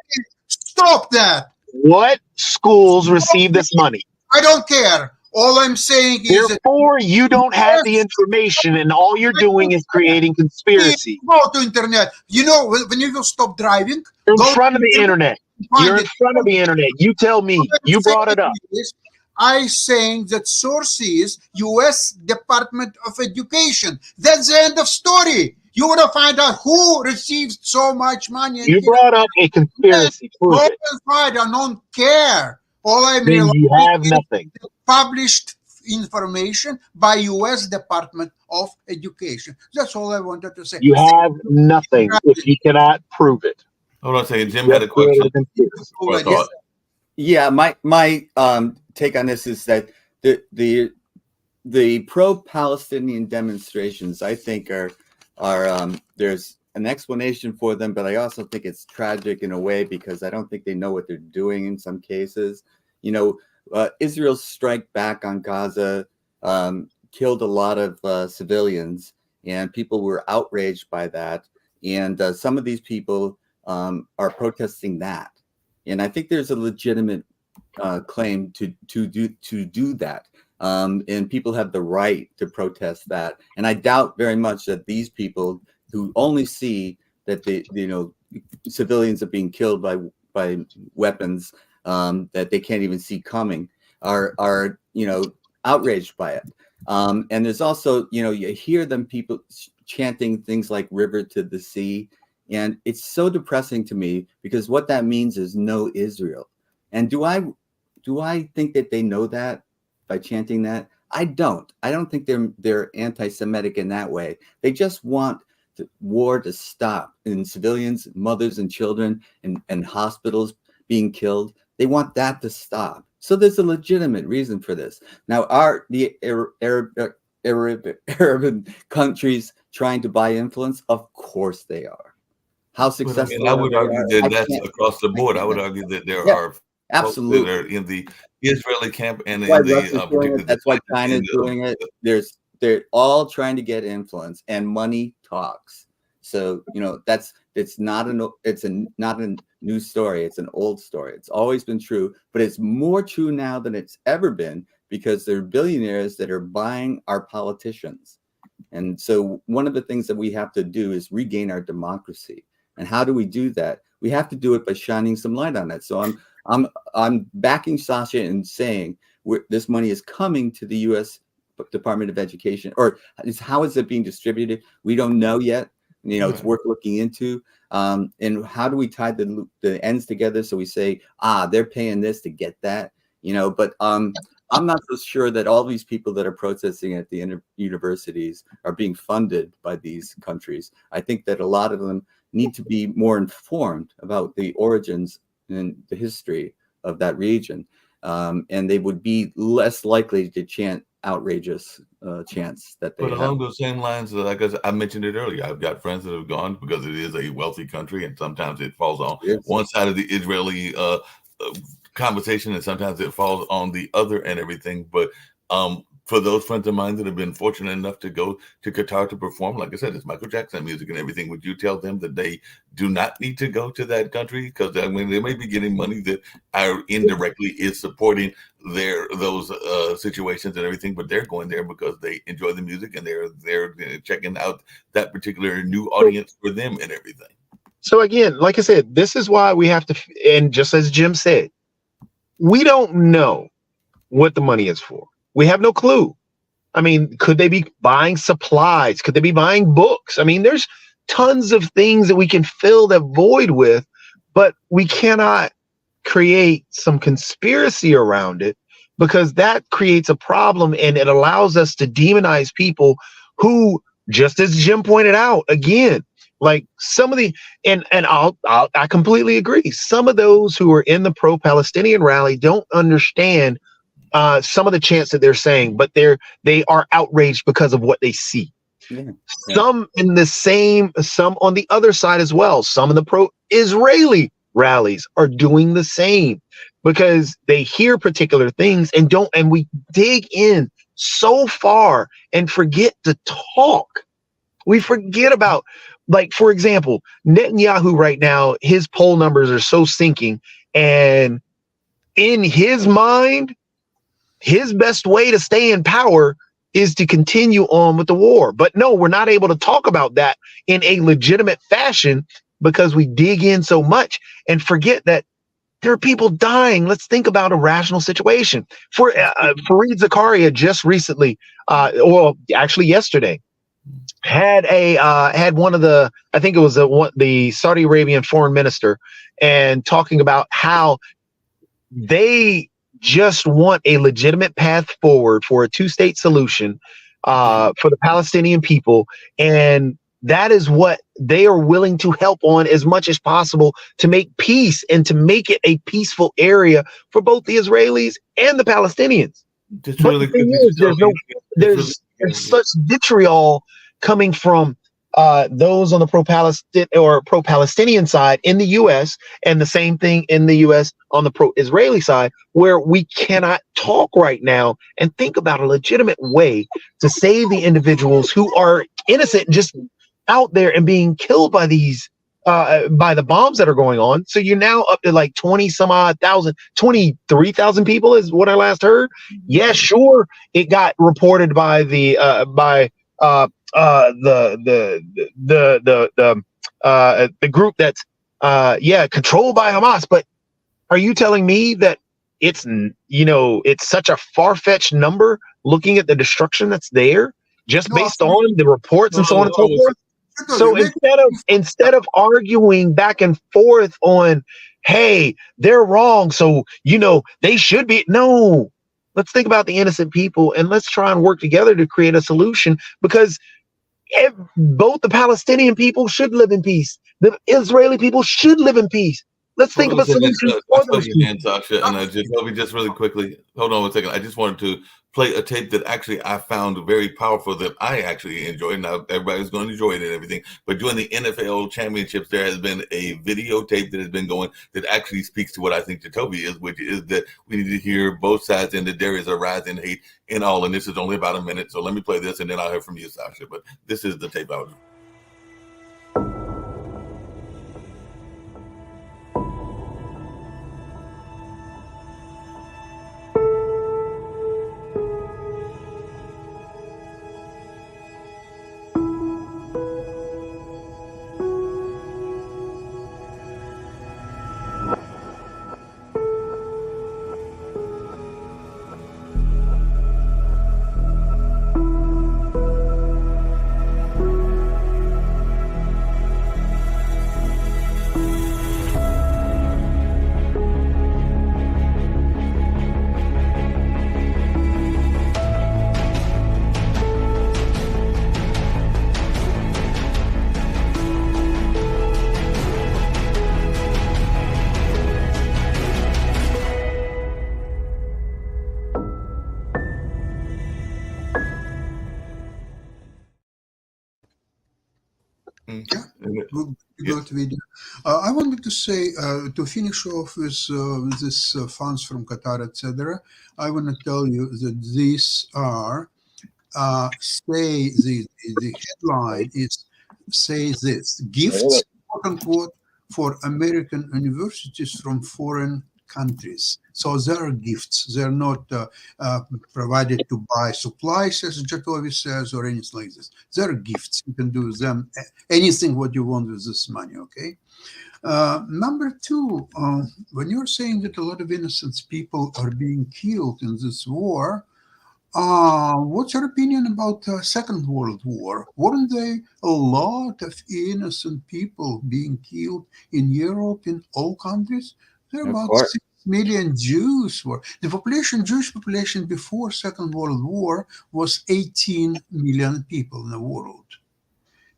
Stop that. What schools receive this money? I don't care. All I'm saying is therefore you don't have the information, and all you're doing is creating conspiracy. Go to internet. You know, when you will stop driving, you're in front of the internet. You're in front of the internet. You tell me. You brought it up. I saying that source is U.S. Department of Education. That's the end of story. You want to find out who received so much money. You brought up a conspiracy. I don't care. All I mean, you have nothing. Published information by U.S. Department of Education. That's all I wanted to say. You have nothing if you cannot prove it. Hold on a second. Jim had a question. Yeah, my take on this is that the pro-Palestinian demonstrations, I think, are there's an explanation for them, but I also think it's tragic in a way because I don't think they know what they're doing in some cases. You know, Israel's strike back on Gaza killed a lot of civilians, and people were outraged by that. And some of these people are protesting that, and I think there's a legitimate claim to do that. And people have the right to protest that. And I doubt very much that these people who only see that civilians are being killed by weapons that they can't even see coming are outraged by it. And there's also, you hear them people chanting things like "river to the sea," and it's so depressing to me because what that means is no Israel. And do I think that they know that by chanting that? I don't think they're anti-Semitic in that way. They just want the war to stop and civilians, mothers and children and hospitals being killed. They want that to stop. So there's a legitimate reason for this. Now, are the Arab countries trying to buy influence? Of course they are. How successful? I would argue that that's across the board. I would argue that there are absolutely that are in the Israeli camp and in that's why China's doing it. They're all trying to get influence, and money talks. So it's not a new story. It's an old story. It's always been true, but it's more true now than it's ever been because there are billionaires that are buying our politicians. And so one of the things that we have to do is regain our democracy. And how do we do that? We have to do it by shining some light on it. So I'm backing Sasha in saying this money is coming to the U.S. Department of Education, or how is it being distributed? We don't know yet. It's worth looking into. And how do we tie the ends together so we say, they're paying this to get that, but I'm not so sure that all these people that are protesting at the universities are being funded by these countries. I think that a lot of them need to be more informed about the origins and the history of that region. And they would be less likely to chant outrageous chants that they But have. along those same lines, like I mentioned it earlier, I've got friends that have gone because it is a wealthy country, and sometimes it falls on one side of the Israeli conversation, and sometimes it falls on the other and everything. But for those friends of mine that have been fortunate enough to go to Qatar to perform, like I said, it's Michael Jackson music and everything. Would you tell them that they do not need to go to that country? Because they may be getting money that indirectly is supporting those situations and everything, but they're going there because they enjoy the music and they're checking out that particular new audience for them and everything. So again, like I said, this is why we have to, and just as Jim said, we don't know what the money is for. We have no clue. I mean, could they be buying supplies? Could they be buying books? I mean, there's tons of things that we can fill that void with, but we cannot create some conspiracy around it because that creates a problem and it allows us to demonize people who, just as Jim pointed out, again, like some of the, and I completely agree. Some of those who are in the pro-Palestinian rally don't understand some of the chants that they're saying, but they are outraged because of what they see. Yeah. Some in the same, some on the other side as well. Some of the pro-Israeli rallies are doing the same because they hear particular things and we dig in so far and forget to talk. We forget about, like, for example, Netanyahu right now, his poll numbers are so sinking, and in his mind, his best way to stay in power is to continue on with the war. But no, we're not able to talk about that in a legitimate fashion because we dig in so much and forget that there are people dying. Let's think about a rational situation. Fareed Zakaria just recently, or actually yesterday, had one of the, I think it was the Saudi Arabian foreign minister, and talking about how they just want a legitimate path forward for a two-state solution for the Palestinian people. And that is what they are willing to help on as much as possible to make peace and to make it a peaceful area for both the Israelis and the Palestinians. But the thing is, there's such vitriol coming from those on the pro-Palestinian side in the U.S. and the same thing in the U.S. on the pro-Israeli side, where we cannot talk right now and think about a legitimate way to save the individuals who are innocent and just out there and being killed by these by the bombs that are going on. So you're now up to like 23,000 people is what I last heard. Yeah, sure. It got reported by the group that's controlled by Hamas. But are you telling me that it's it's such a far-fetched number looking at the destruction that's there just based on the reports and so on and so forth? So instead of arguing back and forth on, hey, they're wrong, so they should be, no, let's think about the innocent people and let's try and work together to create a solution, because both the Palestinian people should live in peace. The Israeli people should live in peace. Let's think of a solution for those people. Sasha, and just really quickly, hold on 1 second. I just wanted to play a tape that actually I found very powerful that I actually enjoyed. Now everybody's going to enjoy it and everything, but during the NFL championships, there has been a videotape that has been going that actually speaks to what I think Jacoby is, which is that we need to hear both sides and that there is a rise in hate in all. And this is only about a minute, so let me play this and then I'll hear from you, Sasha. But this is the tape out. Good video. I wanted to say, to finish off with this funds from Qatar, etc. I want to tell you that these are the headline is say this gifts, quote unquote, for American universities from foreign countries. So they are gifts. They're not provided to buy supplies, as Jacoby says, or anything like this. They're gifts. You can do with them anything what you want with this money, okay? Number two, when you're saying that a lot of innocent people are being killed in this war, what's your opinion about Second World War? Weren't there a lot of innocent people being killed in Europe, in all countries? There are about 6 million Jews. The Jewish population before Second World War was 18 million people in the world.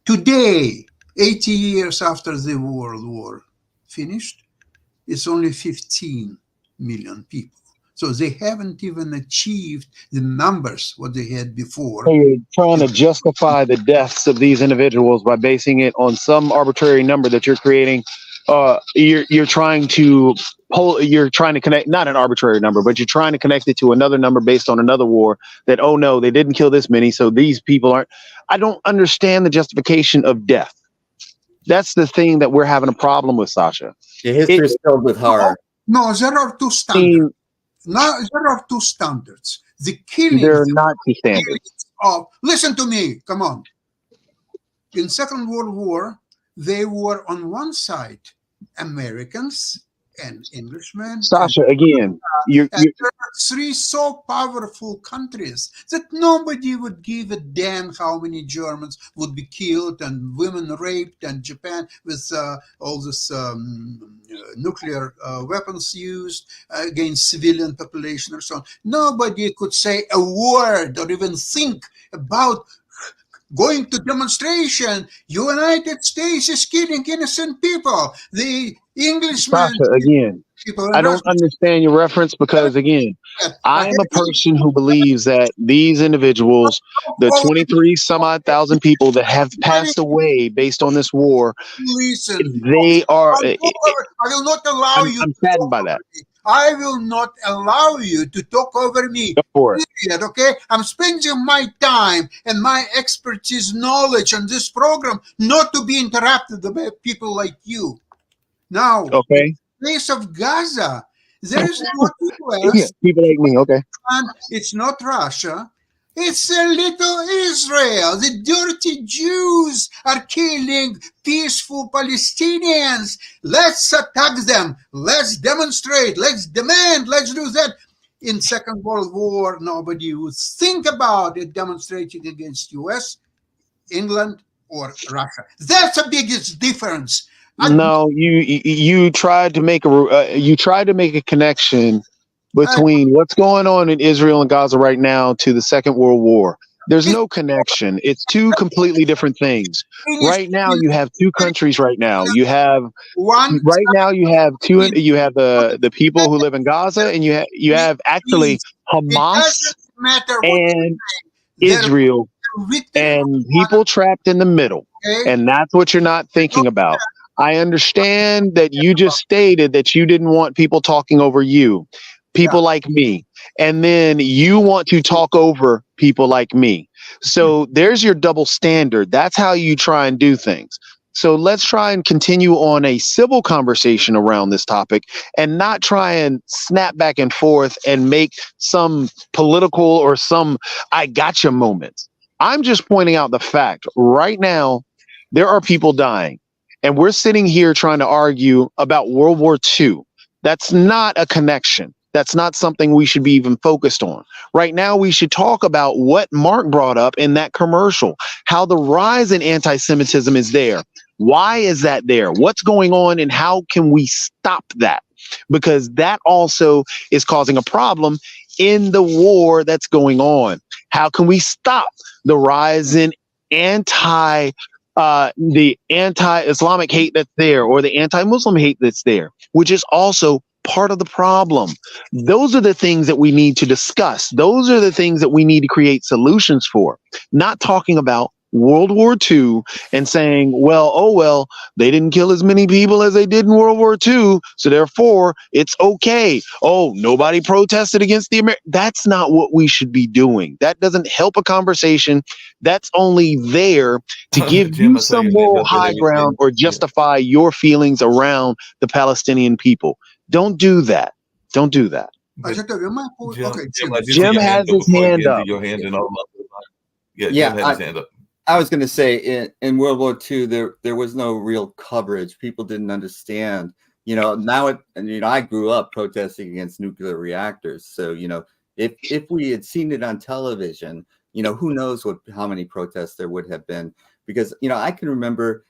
Today, 80 years after the World War finished, it's only 15 million people. So they haven't even achieved the numbers what they had before. So you're trying to justify the deaths of these individuals by basing it on some arbitrary number that you're creating. You're trying to connect, not an arbitrary number, but you're trying to connect it to another number based on another war that, oh no, they didn't kill this many, so these people aren't. I don't understand the justification of death. That's the thing that we're having a problem with, Sasha. The history is filled with horror. No, there are two standards. There are two standards. The killing. They're not two standards. Listen to me. Come on. In Second World War, they were on one side Americans and Englishmen. Sasha, again, there are three so powerful countries that nobody would give a damn how many Germans would be killed and women raped, and Japan with all this nuclear weapons used against civilian population or so on. Nobody could say a word or even think about going to demonstration. United States is killing innocent people. The Englishmen. Sasha, again, people in I don't Russia. understand your reference because, again, I am a person who believes that these individuals, the 23 some odd thousand people that have passed away based on this war, Listen, they are. I will not allow you. I'm saddened by that. I will not allow you to talk over me. Go for it. Period, okay? I'm spending my time and my expertise, knowledge on this program not to be interrupted by people like you. Now, Okay. in the case of Gaza, there is no US, People like me. Okay. and it's not Russia. It's a little Israel. The dirty Jews are killing peaceful Palestinians. Let's attack them. Let's demonstrate. Let's demand. Let's do that. In Second World War, nobody would think about it demonstrating against US, England, or Russia. That's the biggest difference. No, you tried to make a connection between what's going on in Israel and Gaza right now to the Second World War. There's no connection. It's two completely different things. Right now, you have two countries. Right now, you have two. You have the people who live in Gaza, and you have actually Hamas and Israel, and people trapped in the middle. And that's what you're not thinking about. I understand that you just stated that you didn't want people talking over you. People like me, and then you want to talk over people like me. So there's your double standard. That's how you try and do things. So let's try and continue on a civil conversation around this topic and not try and snap back and forth and make some political or some I gotcha moments. I'm just pointing out the fact right now, there are people dying, and we're sitting here trying to argue about World War II. That's not a connection. That's not something we should be even focused on. Right now, we should talk about what Mark brought up in that commercial, how the rise in anti-Semitism is there. Why is that there? What's going on, and how can we stop that? Because that also is causing a problem in the war that's going on. How can we stop the rise in the anti-Islamic hate that's there, or the anti-Muslim hate that's there, which is also part of the problem? Those are the things that we need to discuss. Those are the things that we need to create solutions for, not talking about World War II and saying, well, they didn't kill as many people as they did in World War II, so therefore it's okay. Oh, nobody protested against the American. That's not what we should be doing. That doesn't help a conversation. That's only there to give Jim, you some moral high ground or justify your feelings around the Palestinian people. Don't do that. Don't do that. Jim has his hand up. Jim had his hand up. I was going to say, in World War II, there was no real coverage. People didn't understand. I grew up protesting against nuclear reactors. So, if we had seen it on television, who knows how many protests there would have been. Because, I can remember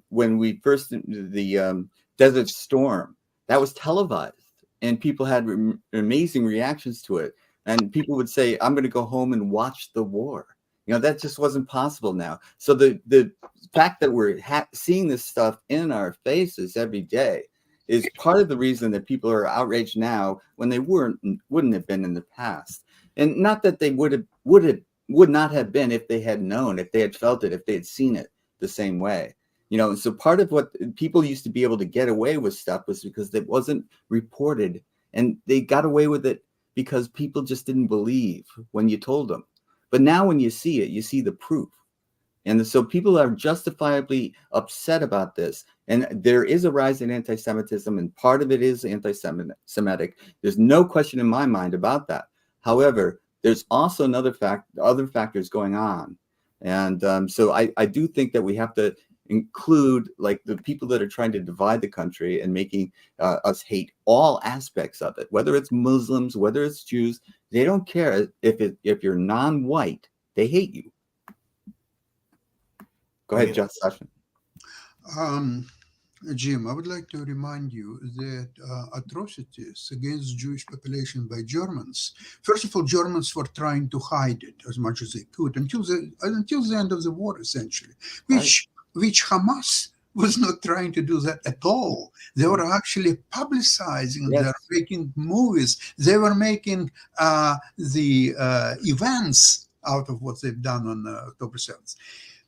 when we first, the Desert Storm, that was televised. And people had amazing reactions to it. And people would say, I'm going to go home and watch the war. That just wasn't possible now. So the fact that we're seeing this stuff in our faces every day is part of the reason that people are outraged now when they wouldn't have been in the past. And not that they would not have been if they had known, if they had felt it, if they had seen it the same way. So part of what people used to be able to get away with stuff was because it wasn't reported, and they got away with it because people just didn't believe when you told them. But now when you see it, you see the proof. And so people are justifiably upset about this. And there is a rise in anti-Semitism, and part of it is anti-Semitic. There's no question in my mind about that. However, there's also other factors going on. And so I do think that we have to include like the people that are trying to divide the country and making us hate all aspects of it, whether it's Muslims, whether it's Jews. They don't care if you're non-white, they hate you. Go ahead, Josh Session. Jim, I would like to remind you that atrocities against Jewish population by Germans, first of all, Germans were trying to hide it as much as they could until the end of the war, essentially, which Hamas was not trying to do that at all. They were actually publicizing. Yes. They're making movies. They were making the events out of what they've done on October 7th.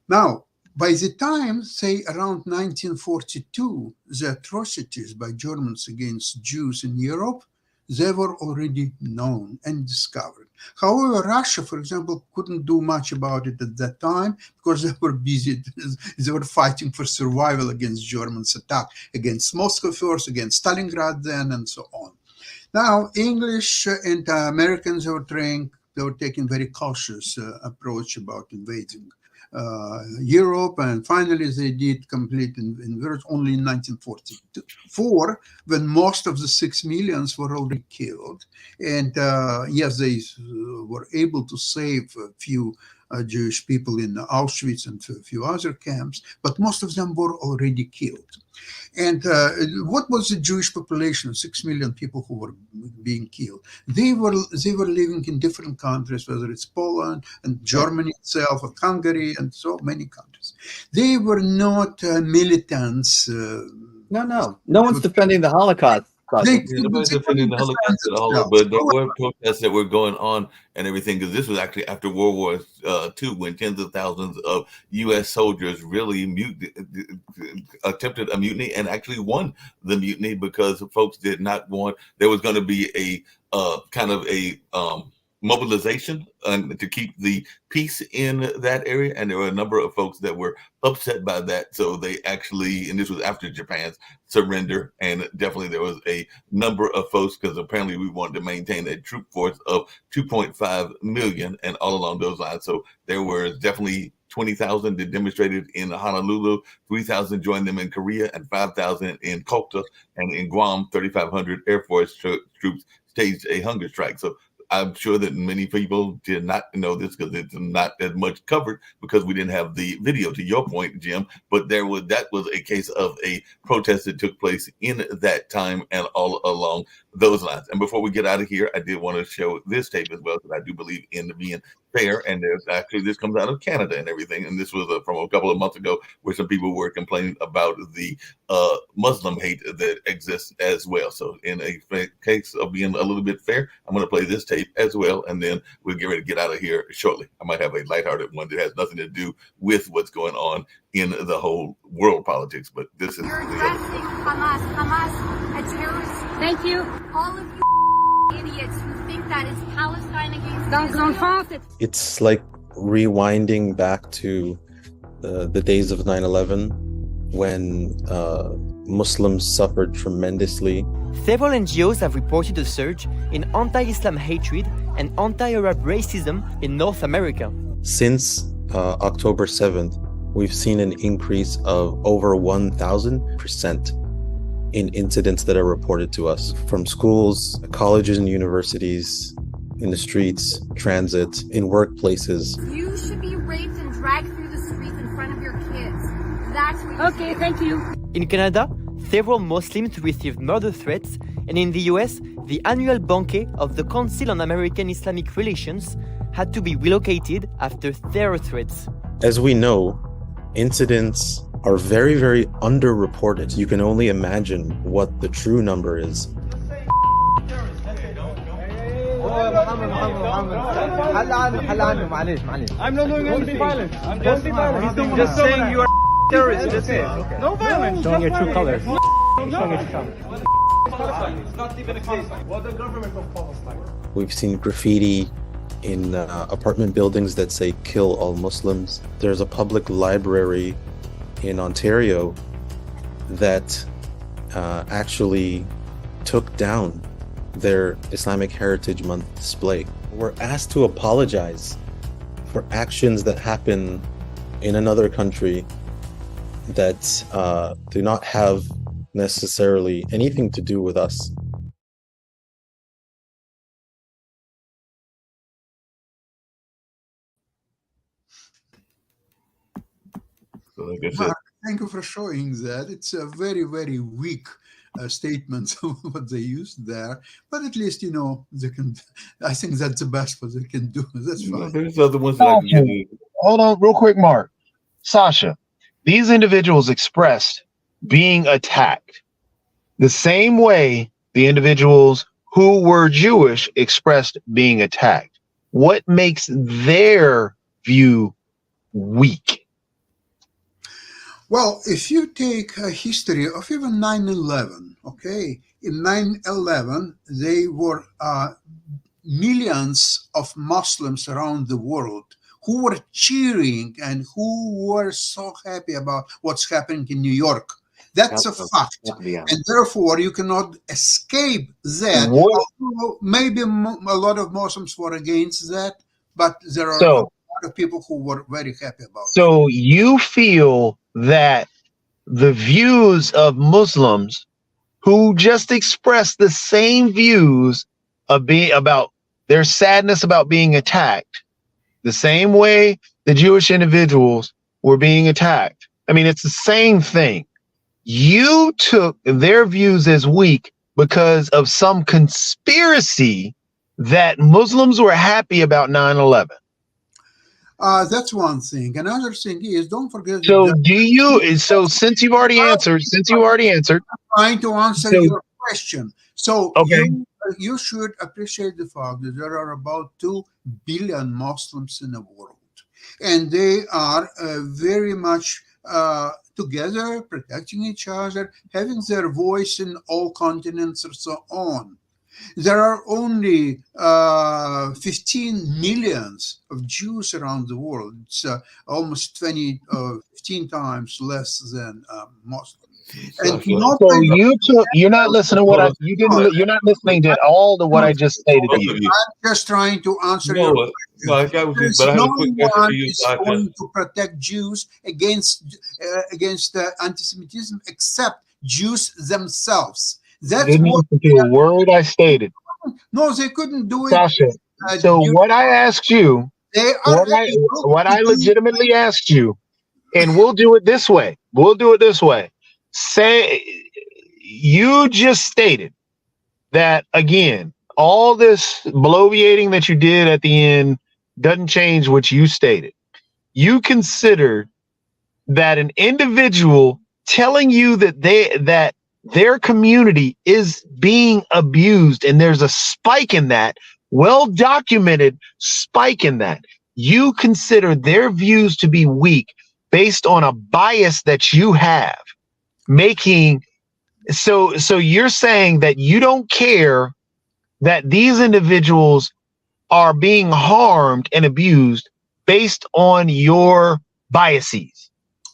Now, by the time, say, around 1942, the atrocities by Germans against Jews in Europe, they were already known and discovered. However, Russia, for example, couldn't do much about it at that time because they were busy. They were fighting for survival against Germans' attack, against Moscow first, against Stalingrad then, and so on. Now, English and Americans they were taking very cautious approach about invading Europe, and finally they did complete invasion only in 1944, when most of the 6 million were already killed. And yes, they were able to save a few Jewish people in Auschwitz and a few other camps, but most of them were already killed. And what was the Jewish population? 6 million people who were being killed. They were living in different countries, whether it's Poland and Germany itself, or Hungary, and so many countries. They were not militants. No one's defending the Holocaust. Nobody's defending the Holocaust at all, but there were protests that were going on and everything, because this was actually after World War II, when tens of thousands of U.S. soldiers really attempted a mutiny and actually won the mutiny, because folks did not want, there was going to be a kind of a mobilization to keep the peace in that area, and there were a number of folks that were upset by that. So they actually, and this was after Japan's surrender, and definitely there was a number of folks, because apparently we wanted to maintain a troop force of 2.5 million and all along those lines. So there were definitely 20,000 that demonstrated in Honolulu, 3,000 joined them in Korea, and 5,000 in Kokta, and in Guam, 3,500 Air Force troops staged a hunger strike. So I'm sure that many people did not know this because it's not as much covered, because we didn't have the video, to your point, Jim. But that was a case of a protest that took place in that time and all along those lines. And before we get out of here, I did want to show this tape as well, because I do believe in being fair. And there's actually, this comes out of Canada and everything. And this was from a couple of months ago, where some people were complaining about the Muslim hate that exists as well. So in a case of being a little bit fair, I'm going to play this tape as well, and then we'll get ready to get out of here shortly. I might have a lighthearted one that has nothing to do with what's going on in the whole world politics, but this is You're addressing Hamas. Hamas, a terrorist. Thank you. All of you idiots who think that is Palestine against Israel. It's like rewinding back to the days of 9/11, when Muslims suffered tremendously. Several NGOs have reported a surge in anti-Islam hatred and anti-Arab racism in North America. Since October 7th, we've seen an increase of over 1,000% in incidents that are reported to us from schools, colleges and universities, in the streets, transit, in workplaces. You should be raped and dragged through the streets in front of your kids. That's what you Okay, do. thank you. In Canada, several Muslims received murder threats, and in the US, the annual banquet of the Council on American Islamic Relations had to be relocated after terror threats. As we know, incidents are very, very underreported. You can only imagine what the true number is. I'm not doing anything violent. I'm just saying you are terrorists. That's it. Okay. No violence. Showing your true colors. Showing your true colors. It's not even a case. What the government of Palestine? We've seen graffiti in apartment buildings that say "Kill all Muslims." There's a public library in Ontario that actually took down their Islamic Heritage Month display. We're asked to apologize for actions that happen in another country that do not have necessarily anything to do with us. So like I said, Thank you for showing that. It's a very, very weak statement of what they used there, but at least they can. I think that's the best what they can do. That's fine. there's other ones that I can get. Hold on, real quick, Mark. Sasha, these individuals expressed being attacked the same way the individuals who were Jewish expressed being attacked. What makes their view weak? Well, if you take a history of even 9/11, okay, in 9/11, they were millions of Muslims around the world who were cheering and who were so happy about what's happening in New York. That's a fact. Yeah. And therefore, you cannot escape that. What- Although maybe a lot of Muslims were against that, but there are a So, lot of people who were very happy about it. so you feel that the views of Muslims who just express the same views of being about their sadness about being attacked, the same way the Jewish individuals were being attacked. I mean, it's the same thing. You took their views as weak because of some conspiracy that Muslims were happy about 9/11. That's one thing. Another thing is, don't forget. So that do you, so since you've already answered, trying to answer So- your question. So Okay. you should appreciate the fact that there are about 2 billion Muslims in the world, and they are very much together, protecting each other, having their voice in all continents and so on. There are only 15 millions of Jews around the world. It's almost 15 times less than Muslims. And not so you're not listening to what you're not listening to all of what I just stated to you. I'm just trying to answer your question. I got what you, There's but I have no a quick question one for you. is So I can- going to protect Jews against anti-Semitism except Jews themselves. That's Didn't what. listen to a word I stated, No, they couldn't do it. Sasha. So what I asked you, They are what I legitimately asked you, and we'll do it this way. Say you just stated that again. All this bloviating that you did at the end doesn't change what you stated. You considered that an individual telling you that their community is being abused and there's a spike in that, well-documented spike in that. You consider their views to be weak based on a bias that you have, so you're saying that you don't care that these individuals are being harmed and abused based on your biases.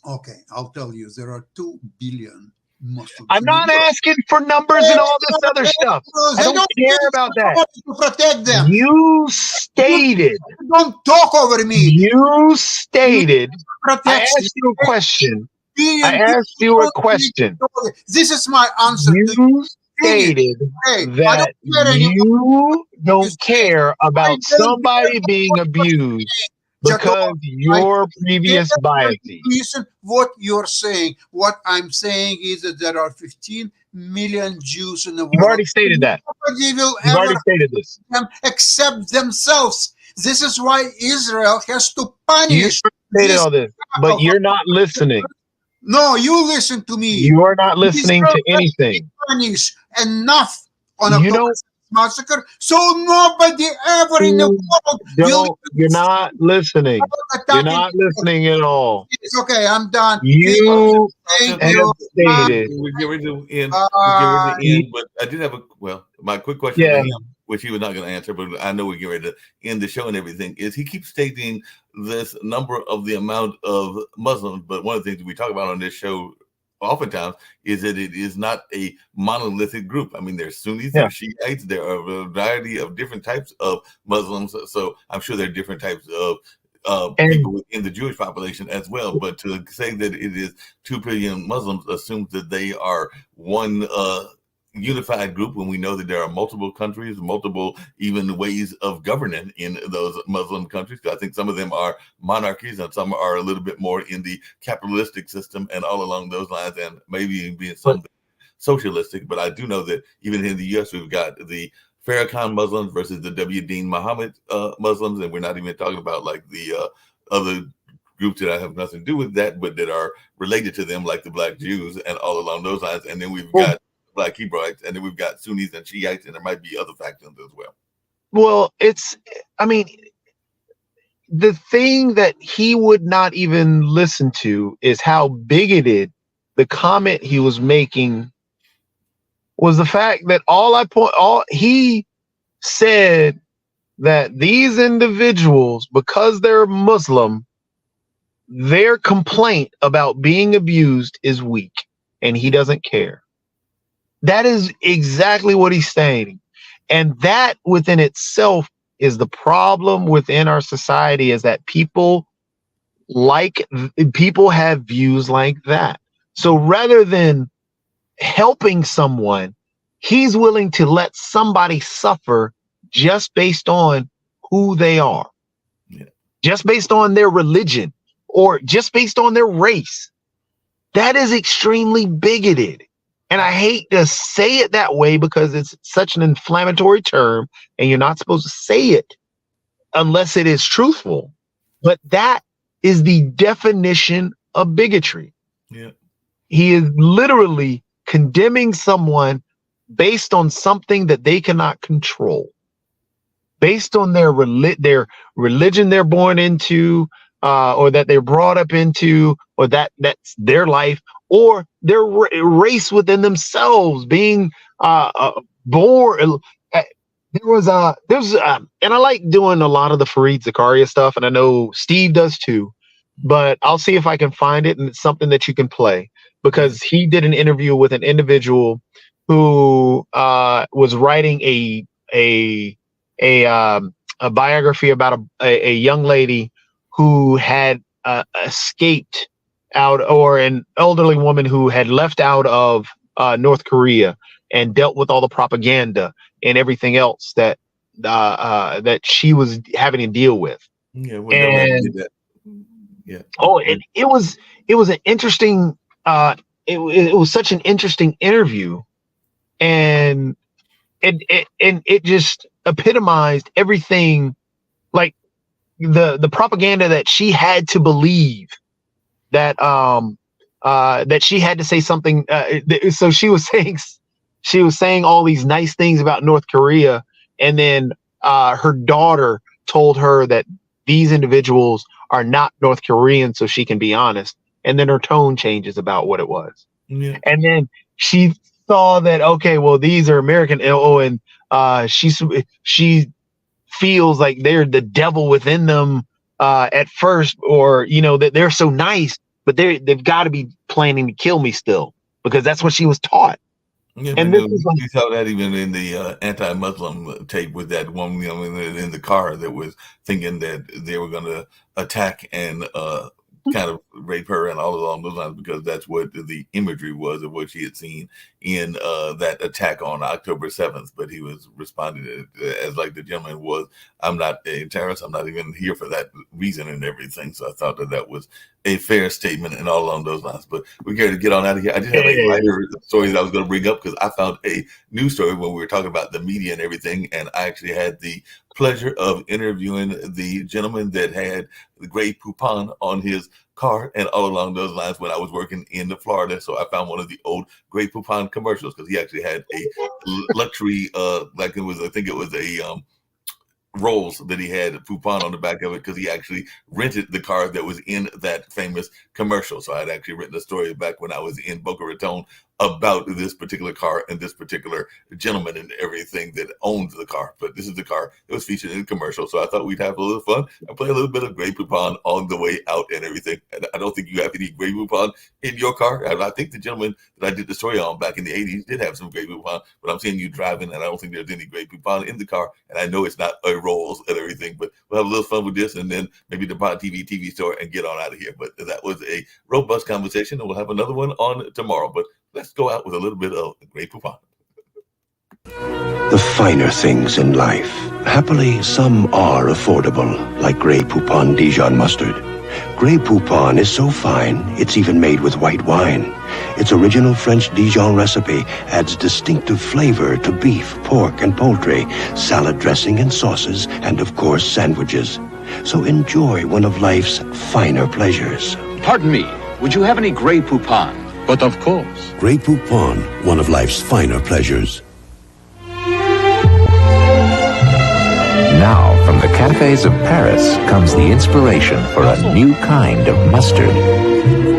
Okay, I'll tell you, there are 2 billion Muslims. I'm not asking for numbers and all this other stuff. I don't care about that. To protect them. You stated. Don't talk over me. You stated. I Protect asked you a question. billion I asked you a question. people. This is my answer. to You stated Hey, I that don't care anymore. you don't care about somebody being abused because of your previous biases. Listen what you're saying. What I'm saying is that there are 15 million Jews in the world. You've already stated that. Nobody will You've already ever stated this. them except themselves. This is why Israel has to You punish. stated all this, but you're not listening. No, you listen to me. You are not listening to anything. Punish enough on You a don't. massacre, so nobody ever in the world will. You're not listening. You're not listening at all. It's okay. I'm done. You Thank have you. stated. We get ready to end. But I did have my quick question Yeah. for him, which he was not going to answer, but I know we get ready to end the show and everything. Is he keeps stating this number of the amount of Muslims, but one of the things we talk about on this show oftentimes is that it is not a monolithic group. I mean, there's Sunnis, Yeah. there's Shiites, there are a variety of different types of Muslims. So I'm sure there are different types of people in the Jewish population as well. But to say that it is 2 billion Muslims assumes that they are one unified group when we know that there are multiple countries, multiple even ways of governing in those Muslim countries. I think some of them are monarchies and some are a little bit more in the capitalistic system and all along those lines, and maybe being something socialistic. But I do know that even in the U.S., we've got the Farrakhan Muslims versus the W. Dean Muhammad Muslims, and we're not even talking about like the other groups that have nothing to do with that, but that are related to them, like the Black Jews and all along those lines. And then we've got Black Hebraites, and then we've got Sunnis and Shiites, and there might be other factions as well. Well, the thing that he would not even listen to is how bigoted the comment he was making was. The fact that he said that these individuals, because they're Muslim, their complaint about being abused is weak, and he doesn't care. That is exactly what he's saying. And that within itself is the problem within our society, is that people have views like that. So rather than helping someone, he's willing to let somebody suffer just based on who they are, just based on their religion, or just based on their race. That is extremely bigoted. And I hate to say it that way because it's such an inflammatory term, and you're not supposed to say it unless it is truthful. But that is the definition of bigotry. Yeah. He is literally condemning someone based on something that they cannot control, based on their religion they're born into, or that they're brought up into, or that's their life, or their race within themselves, being born. And I like doing a lot of the Fareed Zakaria stuff, and I know Steve does too, but I'll see if I can find it, and it's something that you can play, because he did an interview with an individual who was writing a biography about a young lady who had escaped out, or an elderly woman who had left out of North Korea and dealt with all the propaganda and everything else that she was having to deal with. Yeah, and it was an interesting. It was such an interesting interview, and it just epitomized everything, like the propaganda that she had to believe, that she had to say something. So she was saying all these nice things about North Korea, and then her daughter told her that these individuals are not North Korean, so she can be honest. And then her tone changes about what it was. Yeah. And then she saw that, okay, well, these are American. And she feels like they're the devil within them at first, or, that they're so nice, but they've got to be planning to kill me still, because that's what she was taught. Yeah, and you saw that even in the anti-Muslim tape with that woman in the car that was thinking that they were going to attack and kind of rape her and all along those lines, because that's what the imagery was of what she had seen in that attack on October 7th. But he was responding as like the gentleman was, I'm not a terrorist. I'm not even here for that reason and everything. So I thought that was a fair statement and all along those lines. But we're going to get on out of here. I just have a minor story that I was going to bring up, because I found a news story when we were talking about the media and everything. And I actually had the pleasure of interviewing the gentleman that had the Grey Poupon on his car and all along those lines when I was working in Florida. So I found one of the old Grey Poupon commercials, because he actually had a luxury, I think it was a Rolls that he had Poupon on the back of it, because he actually rented the car that was in that famous commercial. So I'd actually written a story back when I was in Boca Raton about this particular car and this particular gentleman and everything that owned the car. But this is the car that was featured in the commercial. So I thought we'd have a little fun and play a little bit of Grey Poupon on the way out and everything. And I don't think you have any Grey Poupon in your car. And I think the gentleman that I did the story on back in the 80s did have some Grey Poupon, but I'm seeing you driving and I don't think there's any Grey Poupon in the car. And I know it's not a Rolls and everything, but we'll have a little fun with this and then maybe the Pod TV story and get on out of here. But that was a robust conversation, and we'll have another one on tomorrow. But let's go out with a little bit of Grey Poupon. The finer things in life. Happily, some are affordable, like Grey Poupon Dijon mustard. Grey Poupon is so fine, it's even made with white wine. Its original French Dijon recipe adds distinctive flavor to beef, pork, and poultry, salad dressing and sauces, and of course, sandwiches. So enjoy one of life's finer pleasures. Pardon me, would you have any Grey Poupon? But of course. Grey Poupon, one of life's finer pleasures. Now, from the cafes of Paris comes the inspiration for a new kind of mustard.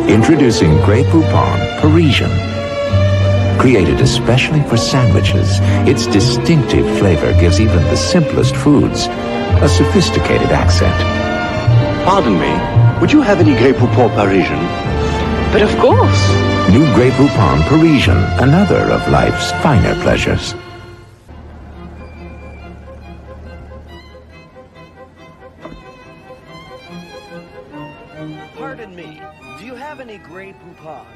Introducing Grey Poupon Parisian. Created especially for sandwiches, its distinctive flavor gives even the simplest foods a sophisticated accent. Pardon me, would you have any Grey Poupon Parisian? But of course. New Grey Poupon Parisian, another of life's finer pleasures. Pardon me, do you have any Grey Poupon?